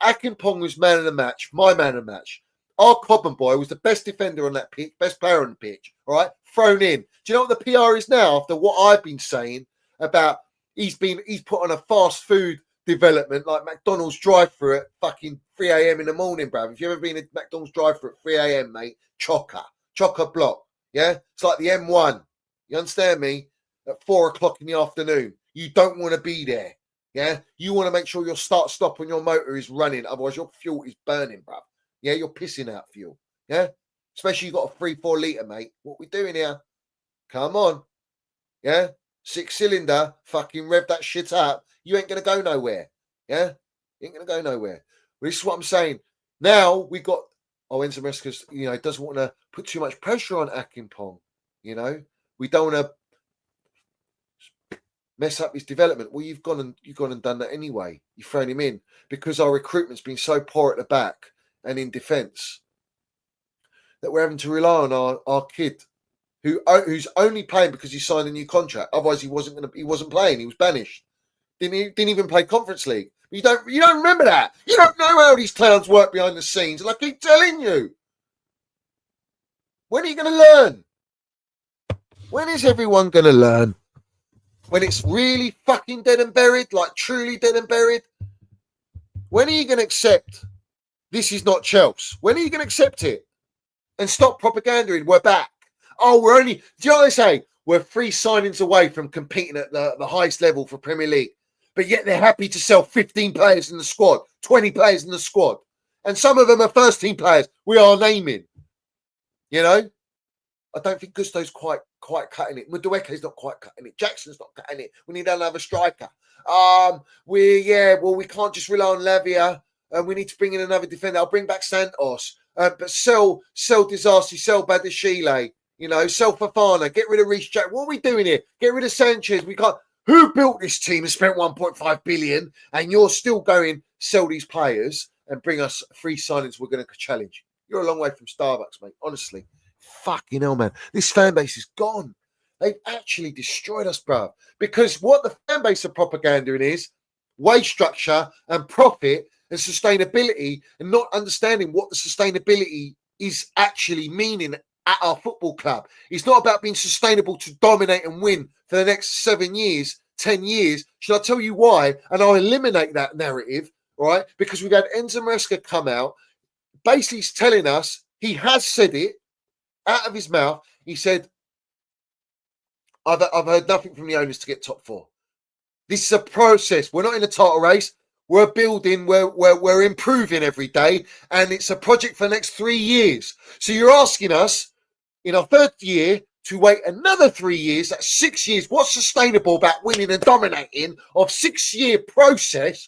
Speaker 5: Akinpong was man of the match, my man of the match. Our Cobham boy was the best defender on that pitch, best player on the pitch, all right? Thrown in. Do you know what the PR is now after what I've been saying about he's put on a fast food development like McDonald's drive-through at fucking 3 a.m. in the morning, bruv. If you've ever been at McDonald's drive-through at 3 a.m., mate, chocker block, yeah? It's like the M1. You understand me? At 4 o'clock in the afternoon. You don't want to be there, yeah? You want to make sure your start-stop on your motor is running, otherwise your fuel is burning, bruv. Yeah, you're pissing out fuel, yeah? Especially you got a 3-4 litre, mate. What we doing here? Come on, yeah? 6-cylinder, fucking rev that shit up. You ain't going to go nowhere, yeah? You ain't going to go nowhere. Well, this is what I'm saying. Now we got, Enzo Maresca's, you know, doesn't want to put too much pressure on Akinpong, you know? We don't want to mess up his development. Well, you've gone and done that anyway. You've thrown him in because our recruitment's been so poor at the back and in defence that we're having to rely on our kid who's only playing because he signed a new contract. Otherwise, he wasn't playing. He was banished. Didn't even play Conference League. You don't remember that. You don't know how these clowns work behind the scenes. And I keep telling you. When are you going to learn? When is everyone going to learn? When it's really fucking dead and buried, like truly dead and buried? When are you going to accept this is not Chelsea? When are you going to accept it? And stop propagandering, we're back. Oh, we're only, do you know what they say? We're 3 signings away from competing at the highest level for Premier League. But yet they're happy to sell 15 players in the squad, 20 players in the squad. And some of them are first-team players we are naming. You know? I don't think Gusto's quite cutting it. Madueke's not quite cutting it. Jackson's not cutting it. We need another striker. We can't just rely on Lavia. We need to bring in another defender. I'll bring back Santos. But sell Disasi, sell Badashile, you know, sell Fafana, get rid of Reece Jack. What are we doing here? Get rid of Sanchez. We can't. Who built this team and spent 1.5 billion? And you're still going sell these players and bring us 3 signings we're going to challenge. You're a long way from Starbucks, mate. Honestly, fucking hell, man. This fan base is gone. They've actually destroyed us, bro. Because what the fan base are propagandering is wage structure and profit and sustainability, and not understanding what the sustainability is actually meaning at our football club. It's not about being sustainable to dominate and win for the next 7 years, 10 years. Should I tell you why? And I'll eliminate that narrative, right? Because we've had Enzo Maresca come out, basically telling us, he has said it out of his mouth. He said, I've heard nothing from the owners to get top 4. This is a process. We're not in a title race. We're building, we're improving every day, and it's a project for the next 3 years. So you're asking us in our 3rd year to wait another 3 years, that's 6 years. What's sustainable about winning and dominating of 6-year process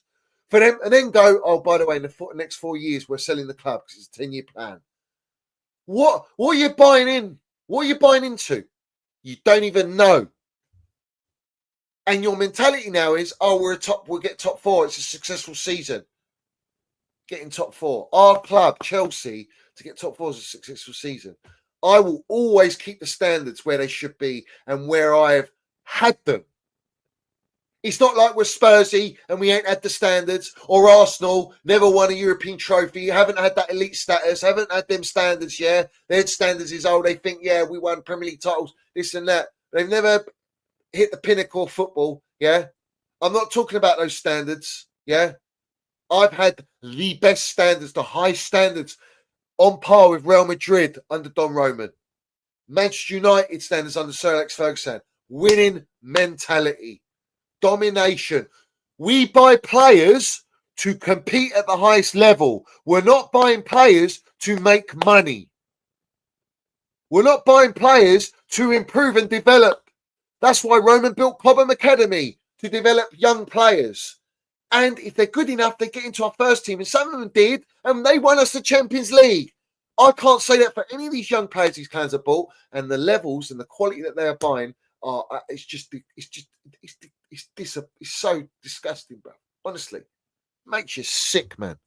Speaker 5: for them, and then go, oh, by the way, in the next 4 years, we're selling the club because it's a 10-year plan. What are you buying in? What are you buying into? You don't even know. And your mentality now is, oh, we'll get top 4. It's a successful season. Getting top 4. Our club, Chelsea, to get top 4 is a successful season. I will always keep the standards where they should be and where I've had them. It's not like we're Spursy and we ain't had the standards, or Arsenal never won a European trophy, haven't had that elite status, haven't had them standards, yeah. Their standards is, they think, yeah, we won Premier League titles, this and that. They've never hit the pinnacle of football, yeah. I'm not talking about those standards, yeah. I've had the best standards, the high standards, on par with Real Madrid under Don Roman, Manchester United standards under Sir Alex Ferguson, winning mentality, domination. We buy players to compete at the highest level. We're not buying players to make money. We're not buying players to improve and develop. That's why Roman built Cobham Academy, to develop young players. And if they're good enough, they get into our first team. And some of them did, and they won us the Champions League. I can't say that for any of these young players these clans have bought, and the levels and the quality that they are buying are. It's so disgusting, bro. Honestly, makes you sick, man.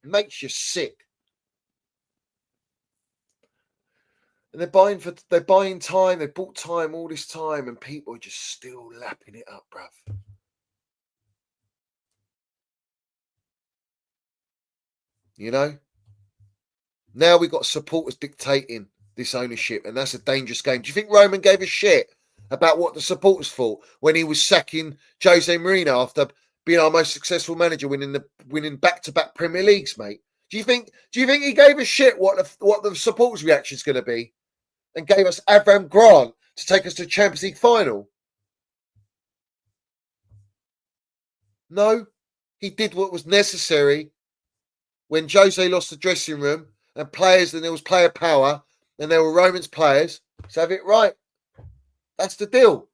Speaker 5: Makes you sick. And they're buying time. They bought time all this time, and people are just still lapping it up, bruv. You know? Now we've got supporters dictating this ownership, and that's a dangerous game. Do you think Roman gave a shit about what the supporters thought when he was sacking Jose Mourinho after being our most successful manager, winning back-to-back Premier Leagues, mate? Do you think he gave a shit what the supporters' reaction is going to be, and gave us Avram Grant to take us to the Champions League final? No, he did what was necessary when Jose lost the dressing room and players, and there was player power, and there were Roman's players. So have it right. That's the deal.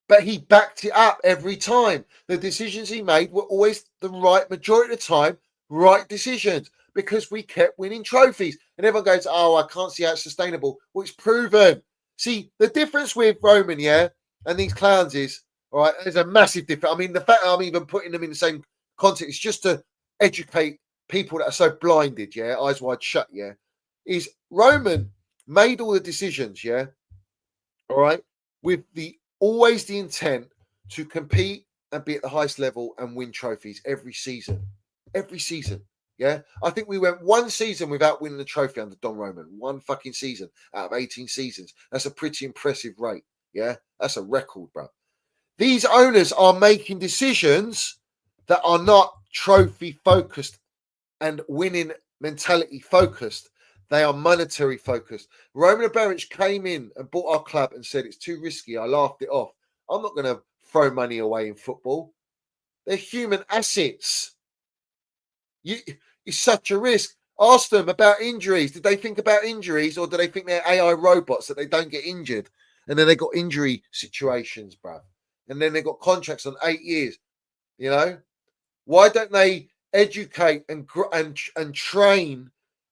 Speaker 5: But he backed it up every time. The decisions he made were always the right, majority of the time, right decisions, because we kept winning trophies. And everyone goes, oh, I can't see how it's sustainable. Well, it's proven. See, the difference with Roman, yeah, and these clowns is, all right, there's a massive difference. I mean, the fact that I'm even putting them in the same context is just to educate people that are so blinded, yeah, eyes wide shut, yeah, is Roman made all the decisions, yeah, all right, with always the intent to compete and be at the highest level and win trophies every season, yeah. I think we went one season without winning the trophy under Don Roman, one fucking season out of 18 seasons. That's a pretty impressive rate, yeah. That's a record, bro. These owners are making decisions that are not trophy focused and winning mentality focused. They are monetary focused. Roman Abramovich came in and bought our club and said it's too risky. I laughed it off. I'm not going to throw money away in football. They're human assets. It's such a risk. Ask them about injuries. Did they think about injuries, or do they think they're AI robots that they don't get injured? And then they got injury situations, bruv. And then they got contracts on 8 years. You know, why don't they educate and train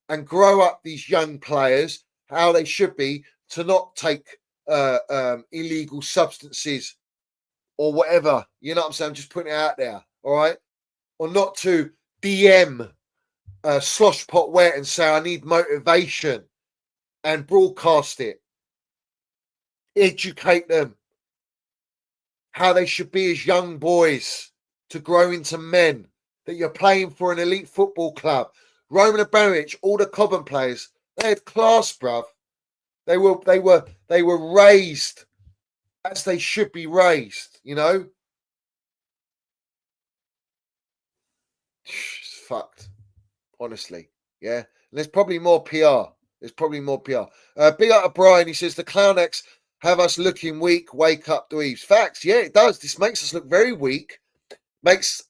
Speaker 5: and grow up these young players how they should be to not take illegal substances or whatever? You know what I'm saying? I'm just putting it out there, all right? Or not to DM Slosh Pot Wet and say I need motivation and broadcast it. Educate them how they should be as young boys to grow into men, that you're playing for an elite football club. Roman Abramovich, all the Cobham players, they had class, bruv. They were raised as they should be raised, you know? It's fucked, honestly. Yeah. And there's probably more PR. Big up to Brian. He says the Clown X have us looking weak. Wake up, dweebs. Facts. Yeah, it does. This makes us look very weak. Makes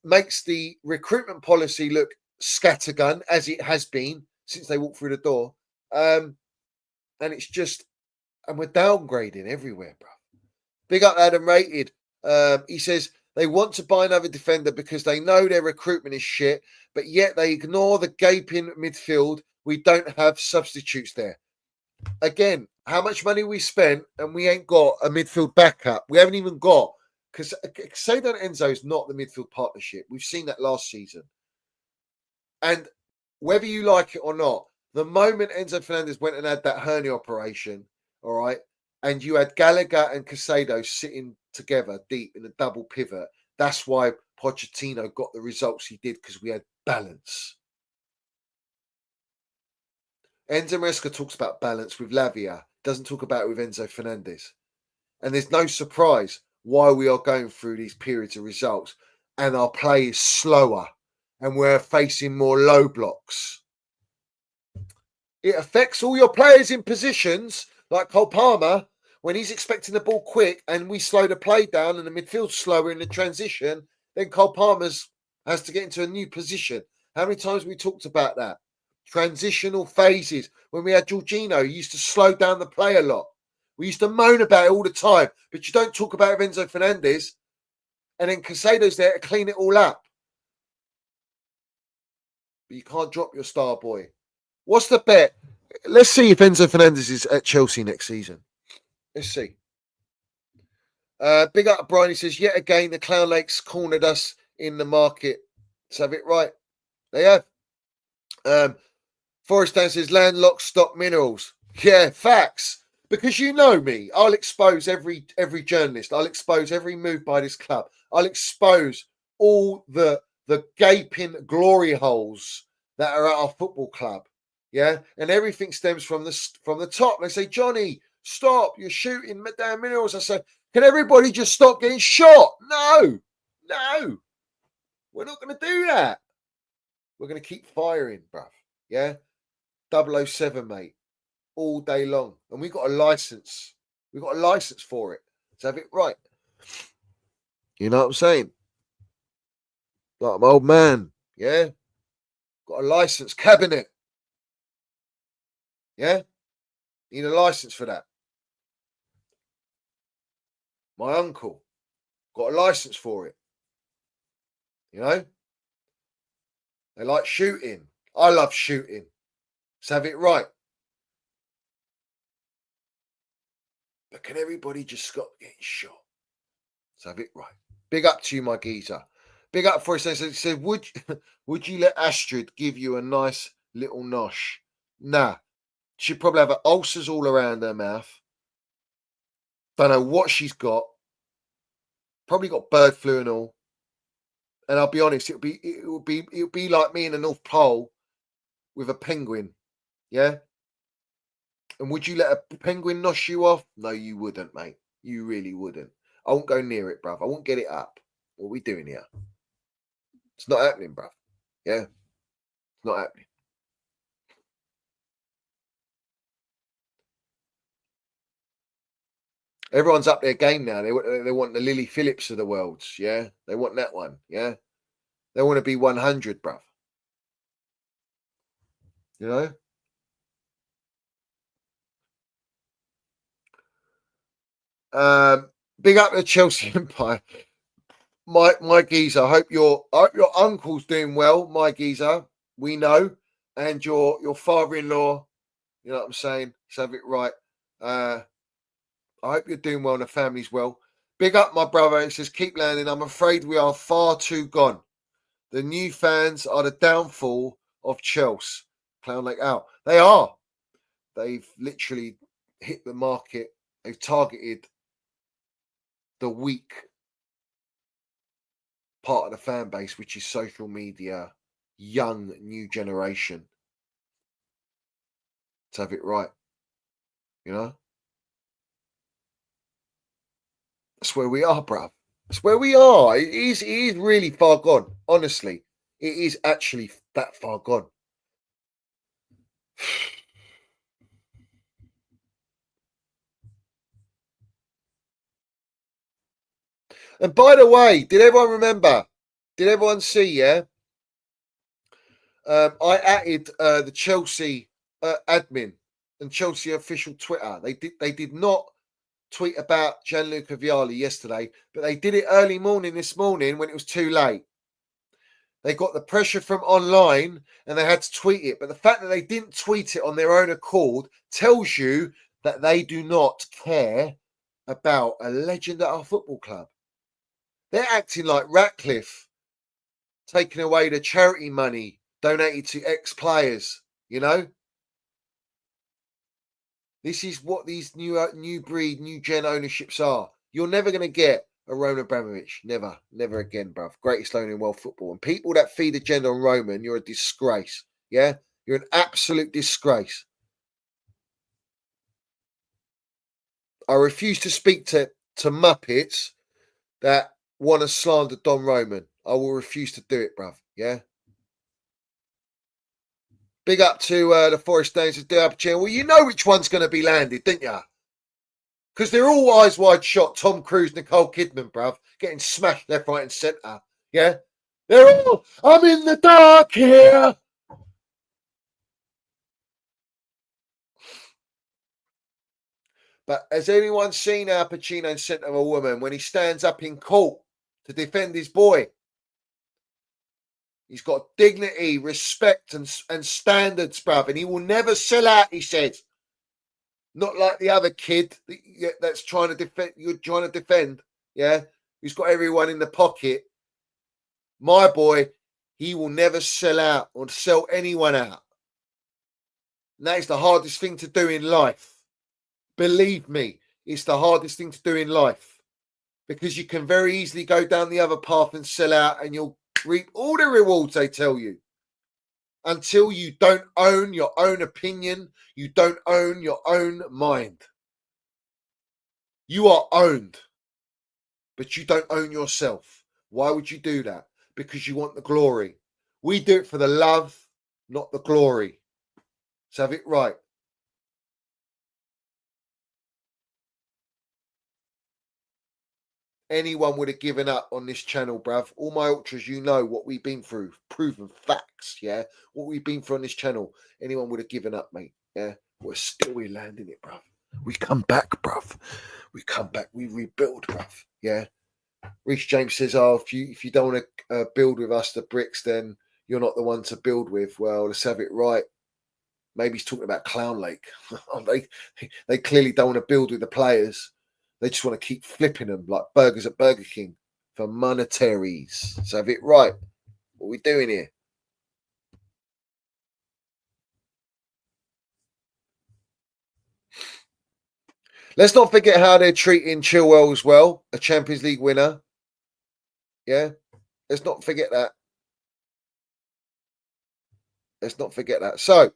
Speaker 5: the recruitment policy look scattergun, as it has been since they walked through the door. And it's just, and we're downgrading everywhere, bro. Big up Adam Rated. He says they want to buy another defender because they know their recruitment is shit, but yet they ignore the gaping midfield. We don't have substitutes there. Again, how much money we spent and we ain't got a midfield backup. We haven't even got, because Casado and Enzo is not the midfield partnership. We've seen that last season. And whether you like it or not, the moment Enzo Fernandez went and had that hernia operation, all right, and you had Gallagher and Casado sitting together deep in a double pivot, that's why Pochettino got the results he did, because we had balance. Enzo Maresca talks about balance with Lavia, doesn't talk about it with Enzo Fernandez. And there's no surprise why we are going through these periods of results and our play is slower and we're facing more low blocks. It affects all your players in positions like Cole Palmer when he's expecting the ball quick and we slow the play down and the midfield's slower in the transition, then Cole Palmer has to get into a new position. How many times have we talked about that? Transitional phases. When we had Jorginho, he used to slow down the play a lot. We used to moan about it all the time, but you don't talk about Enzo Fernandez, and then Casado's there to clean it all up. But you can't drop your star boy. What's the bet? Let's see if Enzo Fernandez is at Chelsea next season. Let's see. Big up to Brian. He says, yet again, the Clown Lakes cornered us in the market. Let's have it right. They have. Forrest Dan says, landlocked stock minerals. Yeah, facts. Because you know me, I'll expose every journalist. I'll expose every move by this club. I'll expose all the gaping glory holes that are at our football club. Yeah, and everything stems from the top. They say, Johnny, stop! You're shooting down minerals. I say, can everybody just stop getting shot? No, we're not going to do that. We're going to keep firing, bruv. Yeah, 007, mate. All day long, and we got a license. We got a license for it. Let's have it right. You know what I'm saying? Like my old man, yeah. Got a license, cabinet. Yeah, need a license for that. My uncle got a license for it. You know, they like shooting. I love shooting. Let's have it right. But can everybody just stop getting shot? Let's have it right. Big up to you, my geezer. Big up for it. He said, would you let Astrid give you a nice little nosh? Nah. She'd probably have ulcers all around her mouth. Don't know what she's got. Probably got bird flu and all. And I'll be honest, it'll be like me in the North Pole with a penguin. Yeah? And would you let a penguin nosh you off? No, you wouldn't, mate. You really wouldn't. I won't go near it, bruv. I won't get it up. What are we doing here? It's not happening, bruv. Yeah? It's not happening. Everyone's up their game now. They want the Lily Phillips of the worlds. Yeah, they want that one. Yeah, they want to be 100, bruv. You know. Big up the Chelsea Empire. My geezer, I hope your uncle's doing well, my geezer. We know, and your father-in-law. You know what I'm saying? Let's have it right. I hope you're doing well and the family's well. Big up, my brother. It says, keep landing. I'm afraid we are far too gone. The new fans are the downfall of Chelsea. Clown Lake out. They are. They've literally hit the market. They've targeted the weak part of the fan base, which is social media, young, new generation. Let's have it right. You know? That's where we are, bruv. That's where we are. It is really far gone. Honestly, it is actually that far gone. And by the way, did everyone remember? Did everyone see? Yeah, I added the Chelsea admin and Chelsea official Twitter. They did not tweet about Gianluca Vialli yesterday, but they did it early morning this morning when it was too late. They got the pressure from online and they had to tweet it. But the fact that they didn't tweet it on their own accord tells you that they do not care about a legend at our football club. They're acting like Ratcliffe, taking away the charity money donated to ex-players, you know? This is what these new breed, new gen ownerships are. You're never going to get a Roman Abramovich. Never. Never again, bruv. Greatest owner in world football. And people that feed agenda on Roman, you're a disgrace. Yeah? You're an absolute disgrace. I refuse to speak to Muppets that want to slander Don Roman. I will refuse to do it, bruv. Yeah? Big up to the Forest Danes of Derbyshire. Well, you know which one's going to be landed, didn't you? Because they're all eyes wide shot. Tom Cruise, Nicole Kidman, bruv. Getting smashed left, right and centre. Yeah? They're all, I'm in the dark here. But has anyone seen Al Pacino Scent of a Woman when he stands up in court to defend his boy? He's got dignity, respect, and standards, bruv, and he will never sell out, he said. Not like the other kid that's trying to defend, you're trying to defend, yeah? Who's got everyone in the pocket. My boy, he will never sell out or sell anyone out. And that is the hardest thing to do in life. Believe me, it's the hardest thing to do in life. Because you can very easily go down the other path and sell out and you'll reap all the rewards they tell you. Until you don't own your own opinion, you don't own your own mind. You are owned, but you don't own yourself. Why would you do that? Because you want the glory. We do it for the love, not the glory. Let's have it right. Anyone would have given up on this channel, bruv. All my ultras, you know what we've been through. Proven facts, yeah? What we've been through on this channel. Anyone would have given up, mate, yeah? We're landing it, bruv. We come back, bruv. We come back. We rebuild, bruv, yeah? Reece James says, oh, if you don't want to build with us, the bricks, then you're not the one to build with. Well, let's have it right. Maybe he's talking about Clown Lake. They clearly don't want to build with the players. They just want to keep flipping them like burgers at Burger King for monetaries. So have it right. What are we doing here? Let's not forget how they're treating Chilwell as well, a Champions League winner. Yeah? Let's not forget that. Let's not forget that. So,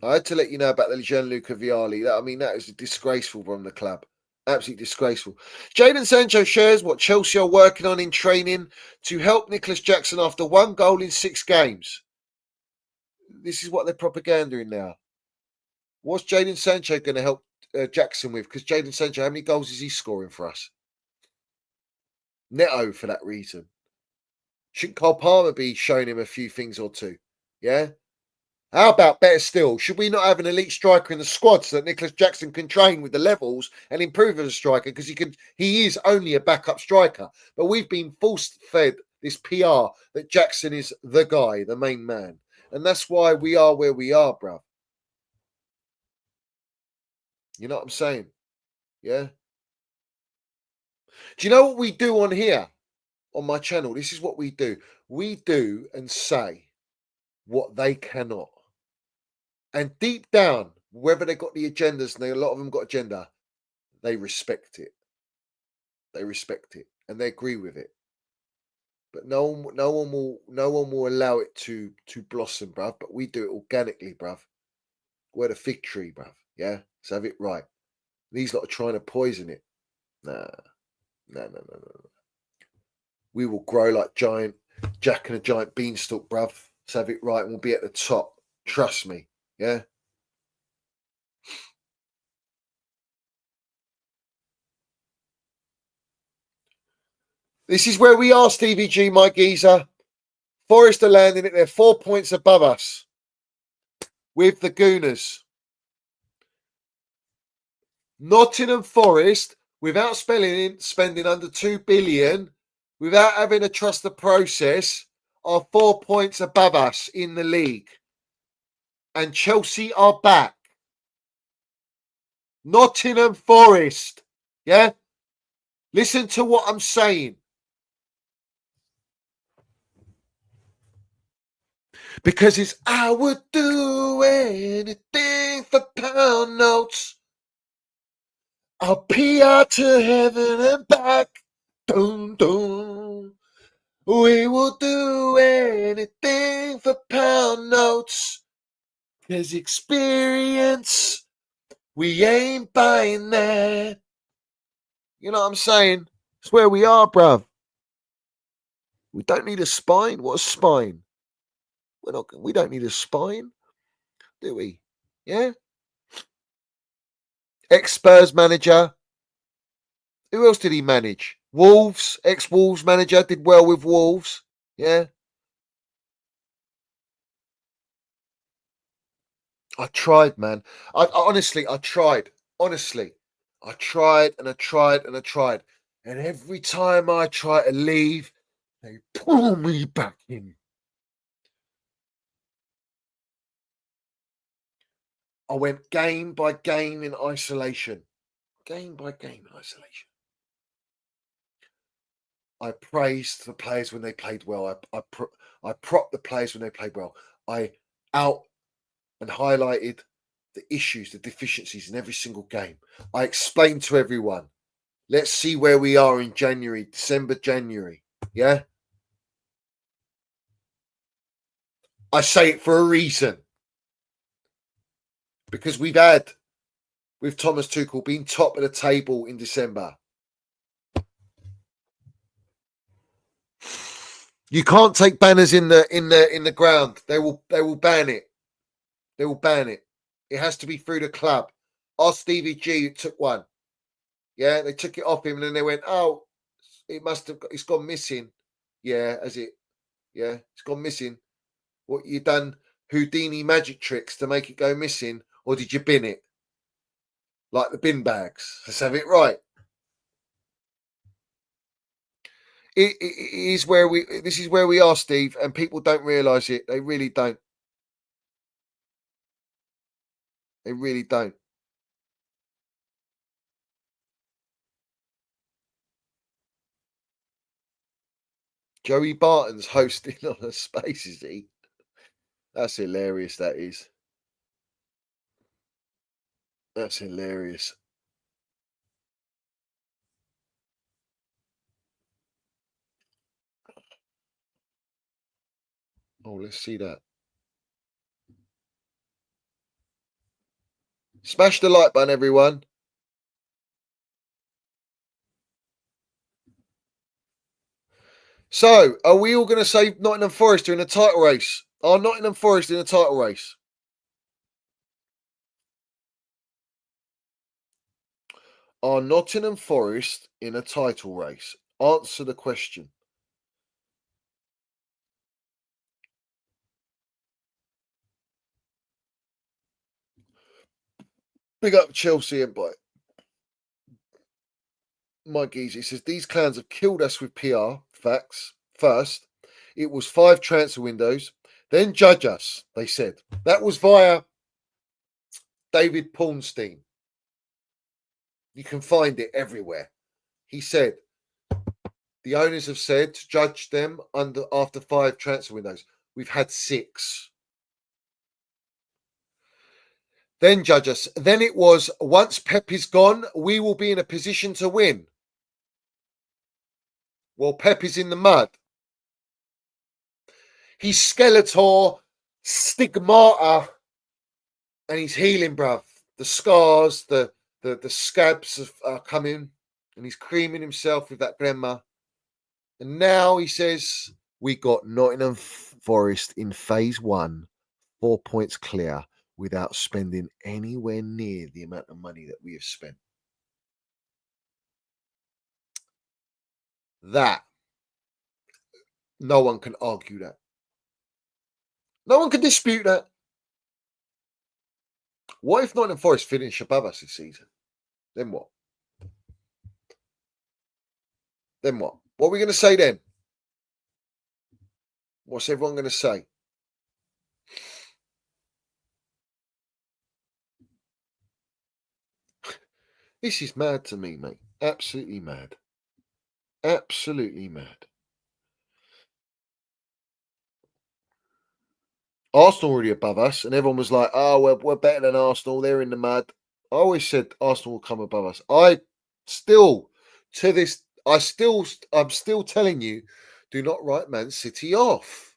Speaker 5: I had to let you know about the Gianluca Vialli. That is disgraceful from the club. Absolutely disgraceful. Jadon Sancho shares what Chelsea are working on in training to help Nicholas Jackson after 1 goal in 6 games. This is what they're propaganding now. What's Jadon Sancho going to help Jackson with? Because Jadon Sancho, how many goals is he scoring for us? Neto for that reason. Shouldn't Cole Palmer be showing him a few things or two? Yeah? How about better still? Should we not have an elite striker in the squad so that Nicholas Jackson can train with the levels and improve as a striker? Because he is only a backup striker. But we've been force-fed this PR that Jackson is the guy, the main man. And that's why we are where we are, bruv. You know what I'm saying? Yeah? Do you know what we do on here? On my channel, this is what we do. We do and say what they cannot. And deep down, whether they got the agendas, and a lot of them got agenda, they respect it. They respect it and they agree with it. But no one will allow it to blossom, bruv. But we do it organically, bruv. We're the fig tree, bruv. Yeah, let's have it right. These lot are trying to poison it. Nah. We will grow like giant Jack and a giant beanstalk, bruv. Let's have it right and we'll be at the top. Trust me. Yeah. This is where we are, Stevie G, my geezer. Forest are landing it. They're 4 points above us with the Gooners. Nottingham Forest, without spending under 2 billion, without having to trust the process, are 4 points above us in the league. And Chelsea are back. Nottingham Forest. Yeah? Listen to what I'm saying. Because it's I would do anything for pound notes. I'll PR to heaven and back. Dun, dun. We will do anything for pound notes. 'Cause experience, we ain't buying that. You know what I'm saying? It's where we are, bruv. We don't need a spine. What a spine? We don't need a spine, do we? Yeah? Ex-Spurs manager. Who else did he manage? Wolves, ex-Wolves manager, did well with Wolves. Yeah? I tried, man. I honestly, I tried. Honestly. I tried and I tried and I tried. And every time I try to leave, they pull me back in. I went game by game in isolation. Game by game in isolation. I praised the players when they played well. I propped the players when they played well. I out and highlighted the issues, the deficiencies in every single game. I explained to everyone, let's see where we are in January, December, January. Yeah? I say it for a reason. Because we've had, with Thomas Tuchel, been top of the table in December. You can't take banners in the ground. They will ban it. They will ban it. It has to be through the club. Ask Stevie G took one. Yeah, they took it off him and then they went, oh, it's gone missing. Yeah, has it? Yeah, it's gone missing. What, you done Houdini magic tricks to make it go missing, or did you bin it? Like the bin bags. Let's have it right. It is where this is where we are, Steve, and people don't realise it. They really don't. They really don't. Joey Barton's hosting on a space, is he? That's hilarious, that is. That's hilarious. Oh, let's see that. Smash the like button, everyone. So, are we all going to say Nottingham Forest are in a title race? Are Nottingham Forest in a title race? Are Nottingham Forest in a title race? Answer the question. Big up Chelsea and by Mark Guehi says these clowns have killed us with PR. Facts. First, it was 5 transfer windows. Then judge us, they said. That was via David Paulstein. You can find it everywhere. He said, the owners have said to judge them after 5 transfer windows. We've had 6. Then judge us. Then it was, once Pep is gone, we will be in a position to win. Well, Pep is in the mud. He's Skeletor, stigmata, and he's healing, bruv. The scars, the scabs are coming, and he's creaming himself with that grandma. And now he says, we got Nottingham Forest in phase 1, 4 points clear, without spending anywhere near the amount of money that we have spent. That, no one can argue that. No one can dispute that. What if Nottingham Forest finish above us this season? Then what? Then what? What are we going to say then? What's everyone going to say? This is mad to me, mate. Absolutely mad. Absolutely mad. Arsenal already above us, and everyone was like, oh, we're better than Arsenal. They're in the mud. I always said Arsenal will come above us. I'm still telling you, do not write Man City off.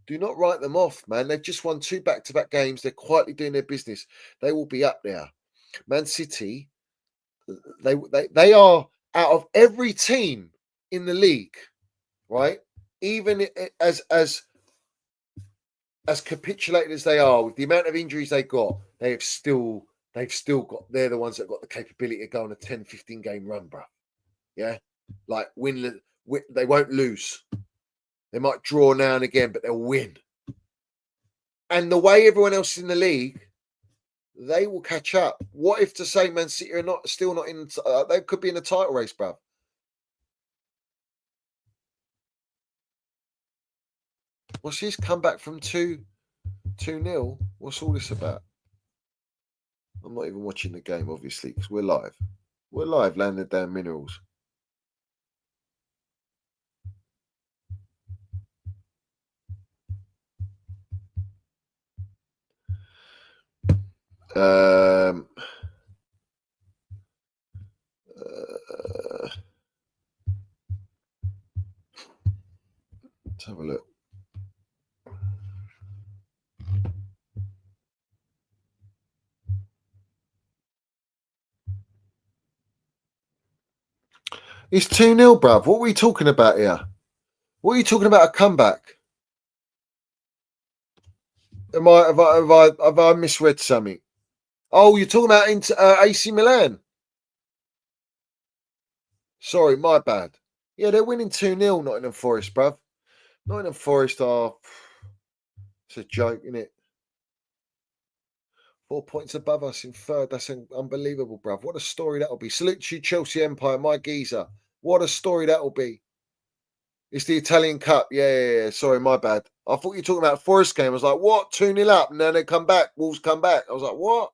Speaker 5: Do not write them off, man. They've just won 2 back-to-back games. They're quietly doing their business. They will be up there. Man City, they are out of every team in the league, right? Even as capitulated as they are, with the amount of injuries they got, they've still got, they're the ones that got the capability to go on a 10, 15 game run, bro. Yeah. Like they won't lose. They might draw now and again, but they'll win. And the way everyone else in the league, they will catch up. What if to say Man City are still not in, they could be in a title race, bro. What's this? Come back from 2-0? What's all this about? I'm not even watching the game, obviously, because we're live. We're live, landed down minerals. Let's have a look. It's 2-0, bruv. What are we talking about here? What are you talking about? A comeback? Have I misread something? Oh, you're talking about AC Milan. Sorry, my bad. Yeah, they're winning 2-0, Nottingham Forest, bruv. Nottingham Forest are... It's a joke, isn't it? 4 points above us in third. That's unbelievable, bruv. What a story that'll be. Salute to you, Chelsea Empire, my geezer. What a story that'll be. It's the Italian Cup. Yeah. Sorry, my bad. I thought you were talking about Forest game. I was like, what? 2-0 up. And then they come back. Wolves come back. I was like, what?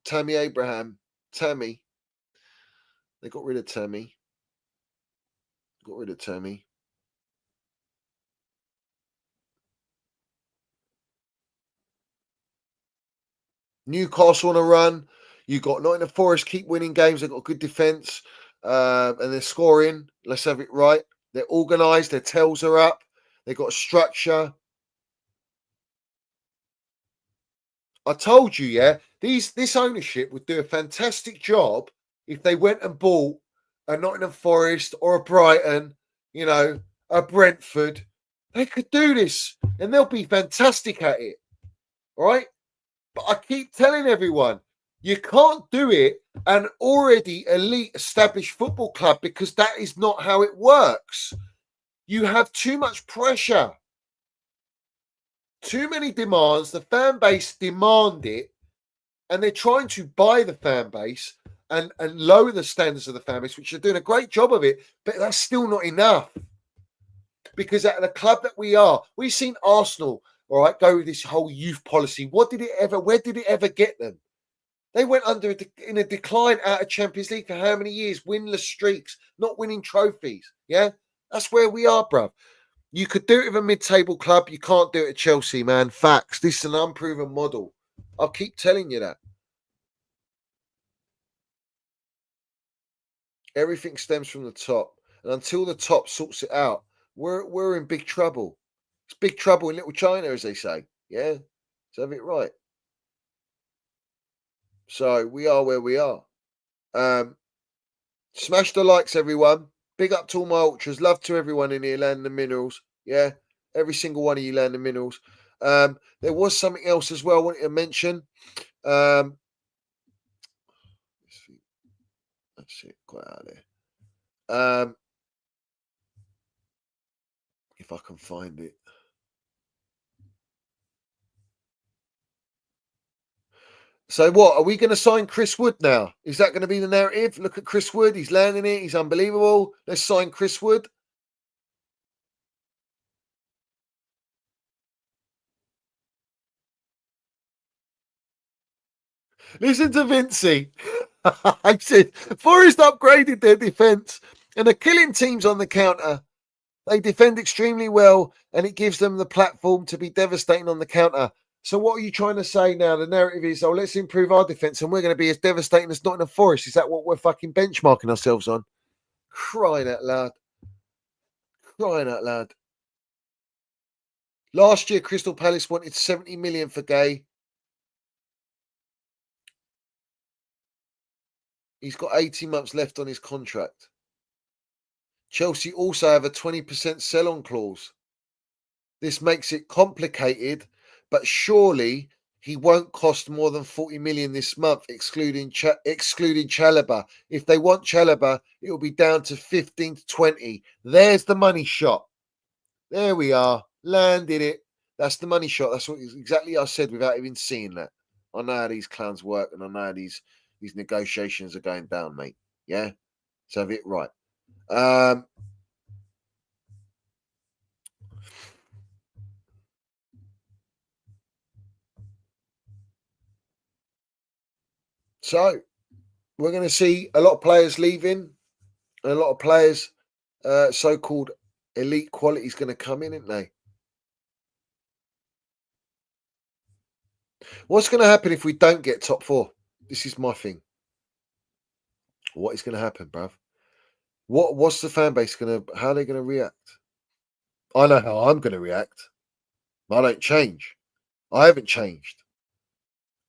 Speaker 5: Tammy Abraham. Tammy. They got rid of Tammy. Newcastle on a run. You got Nottingham Forest keep winning games. They've got good defence. And they're scoring. Let's have it right. They're organised. Their tails are up. They've got structure. I told you, yeah, this ownership would do a fantastic job if they went and bought a Nottingham Forest or a Brighton, a Brentford. They could do this and they'll be fantastic at it. All right? But I keep telling everyone, you can't do it an already elite established football club because that is not how it works. You have too much pressure, too many demands. The fan base demand it, and they're trying to buy the fan base and lower the standards of the fan base, which are doing a great job of it, but that's still not enough. Because at the club that we are, we've seen Arsenal, all right, go with this whole youth policy. Where did it ever get them? They went in a decline out of Champions League for how many years? Winless streaks, not winning trophies. Yeah, that's where we are, bruv. You could do it with a mid-table club. You can't do it at Chelsea, man. Facts. This is an unproven model. I'll keep telling you that. Everything stems from the top. And until the top sorts it out, we're in big trouble. It's big trouble in Little China, as they say. Yeah? So have it right. So we are where we are. Smash the likes, everyone. Big up to all my ultras. Love to everyone in here, Land the Minerals. Yeah, every single one of you, Land the Minerals. There was something else as well I wanted to mention. Let's see it quite out there. If I can find it. So what, are we going to sign Chris Wood now? Is that going to be the narrative? Look at Chris Wood. He's landing it. He's unbelievable. Let's sign Chris Wood. Listen to Vincey. I said, Forest upgraded their defence and are killing teams on the counter. They defend extremely well and it gives them the platform to be devastating on the counter. So what are you trying to say now? The narrative is, let's improve our defence and we're going to be as devastating as Nottingham Forest. Is that what we're fucking benchmarking ourselves on? Crying out loud. Crying out loud. Last year, Crystal Palace wanted 70 million for Guehi. He's got 18 months left on his contract. Chelsea also have a 20% sell-on clause. This makes it complicated, but surely he won't cost more than 40 million this month, excluding Chalobah. If they want Chalobah, it will be down to 15 to 20. There's the money shot. There we are. Landed it. That's the money shot. That's what exactly I said without even seeing that. I know how these clowns work and I know how these negotiations are going down, mate. Yeah? So have it right. So we're going to see a lot of players leaving and a lot of players, so-called elite quality is going to come in, isn't they? What's going to happen if we don't get top four? This is my thing. What is going to happen, bruv? What's the fan base how are they going to react? I know how I'm going to react. I don't change. I haven't changed.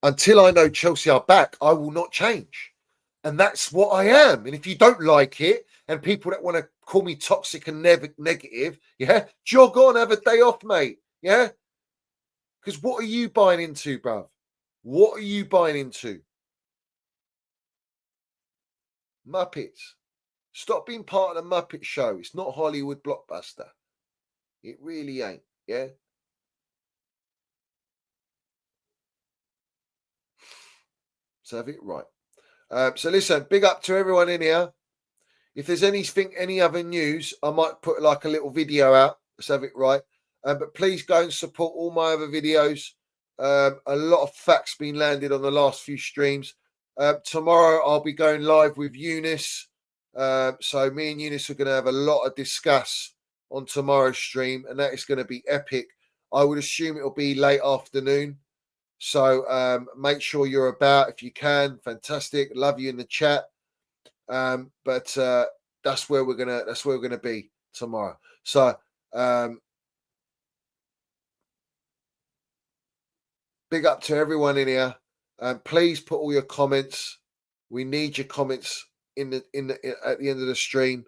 Speaker 5: Until I know Chelsea are back, I will not change. And that's what I am. And if you don't like it, and people that want to call me toxic and negative, yeah, jog on, have a day off, mate. Yeah? Because what are you buying into, bruv? What are you buying into? Muppets. Stop being part of the Muppet Show. It's not Hollywood blockbuster. It really ain't. Yeah? So have it right. So listen, big up to everyone in here. If there's any other news, I might put like a little video out. Let's have it right. But please go and support all my other videos. A lot of facts being landed on the last few streams. Tomorrow I'll be going live with Eunice. So me and Eunice are going to have a lot of discuss on tomorrow's stream, and that is going to be epic. I would assume it'll be late afternoon. So make sure you're about if you can. Fantastic. Love you in the chat. But that's where we're gonna be tomorrow. So big up to everyone in here. Please put all your comments. We need your comments at the end of the stream.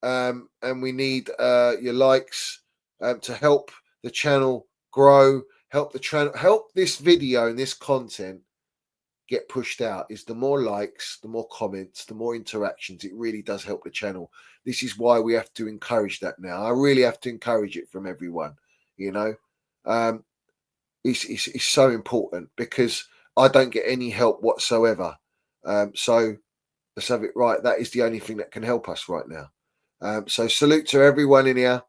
Speaker 5: And we need your likes to help the channel grow, help this video and this content get pushed out is the more likes, the more comments, the more interactions. It really does help the channel. This is why we have to encourage that now. I really have to encourage it from everyone, you know. It's so important because I don't get any help whatsoever. So let's have it right. That is the only thing that can help us right now. So salute to everyone in here.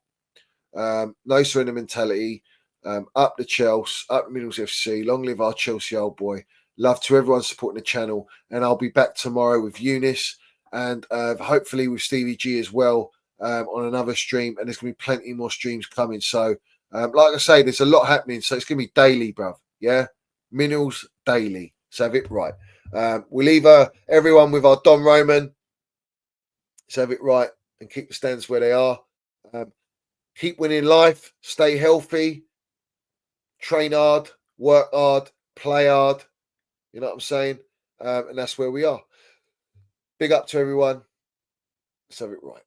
Speaker 5: No surrender mentality. Up the Chelsea, up Middles FC. Long live our Chelsea old boy. Love to everyone supporting the channel. And I'll be back tomorrow with Eunice and hopefully with Stevie G as well on another stream. And there's going to be plenty more streams coming. So like I say, there's a lot happening. So it's going to be daily, bruv. Yeah? Minerals daily. So have it right. We'll leave everyone with our Don Roman. So have it right and keep the stands where they are. Keep winning life. Stay healthy. Train hard. Work hard. Play hard. You know what I'm saying? And that's where we are. Big up to everyone. Let's have it right.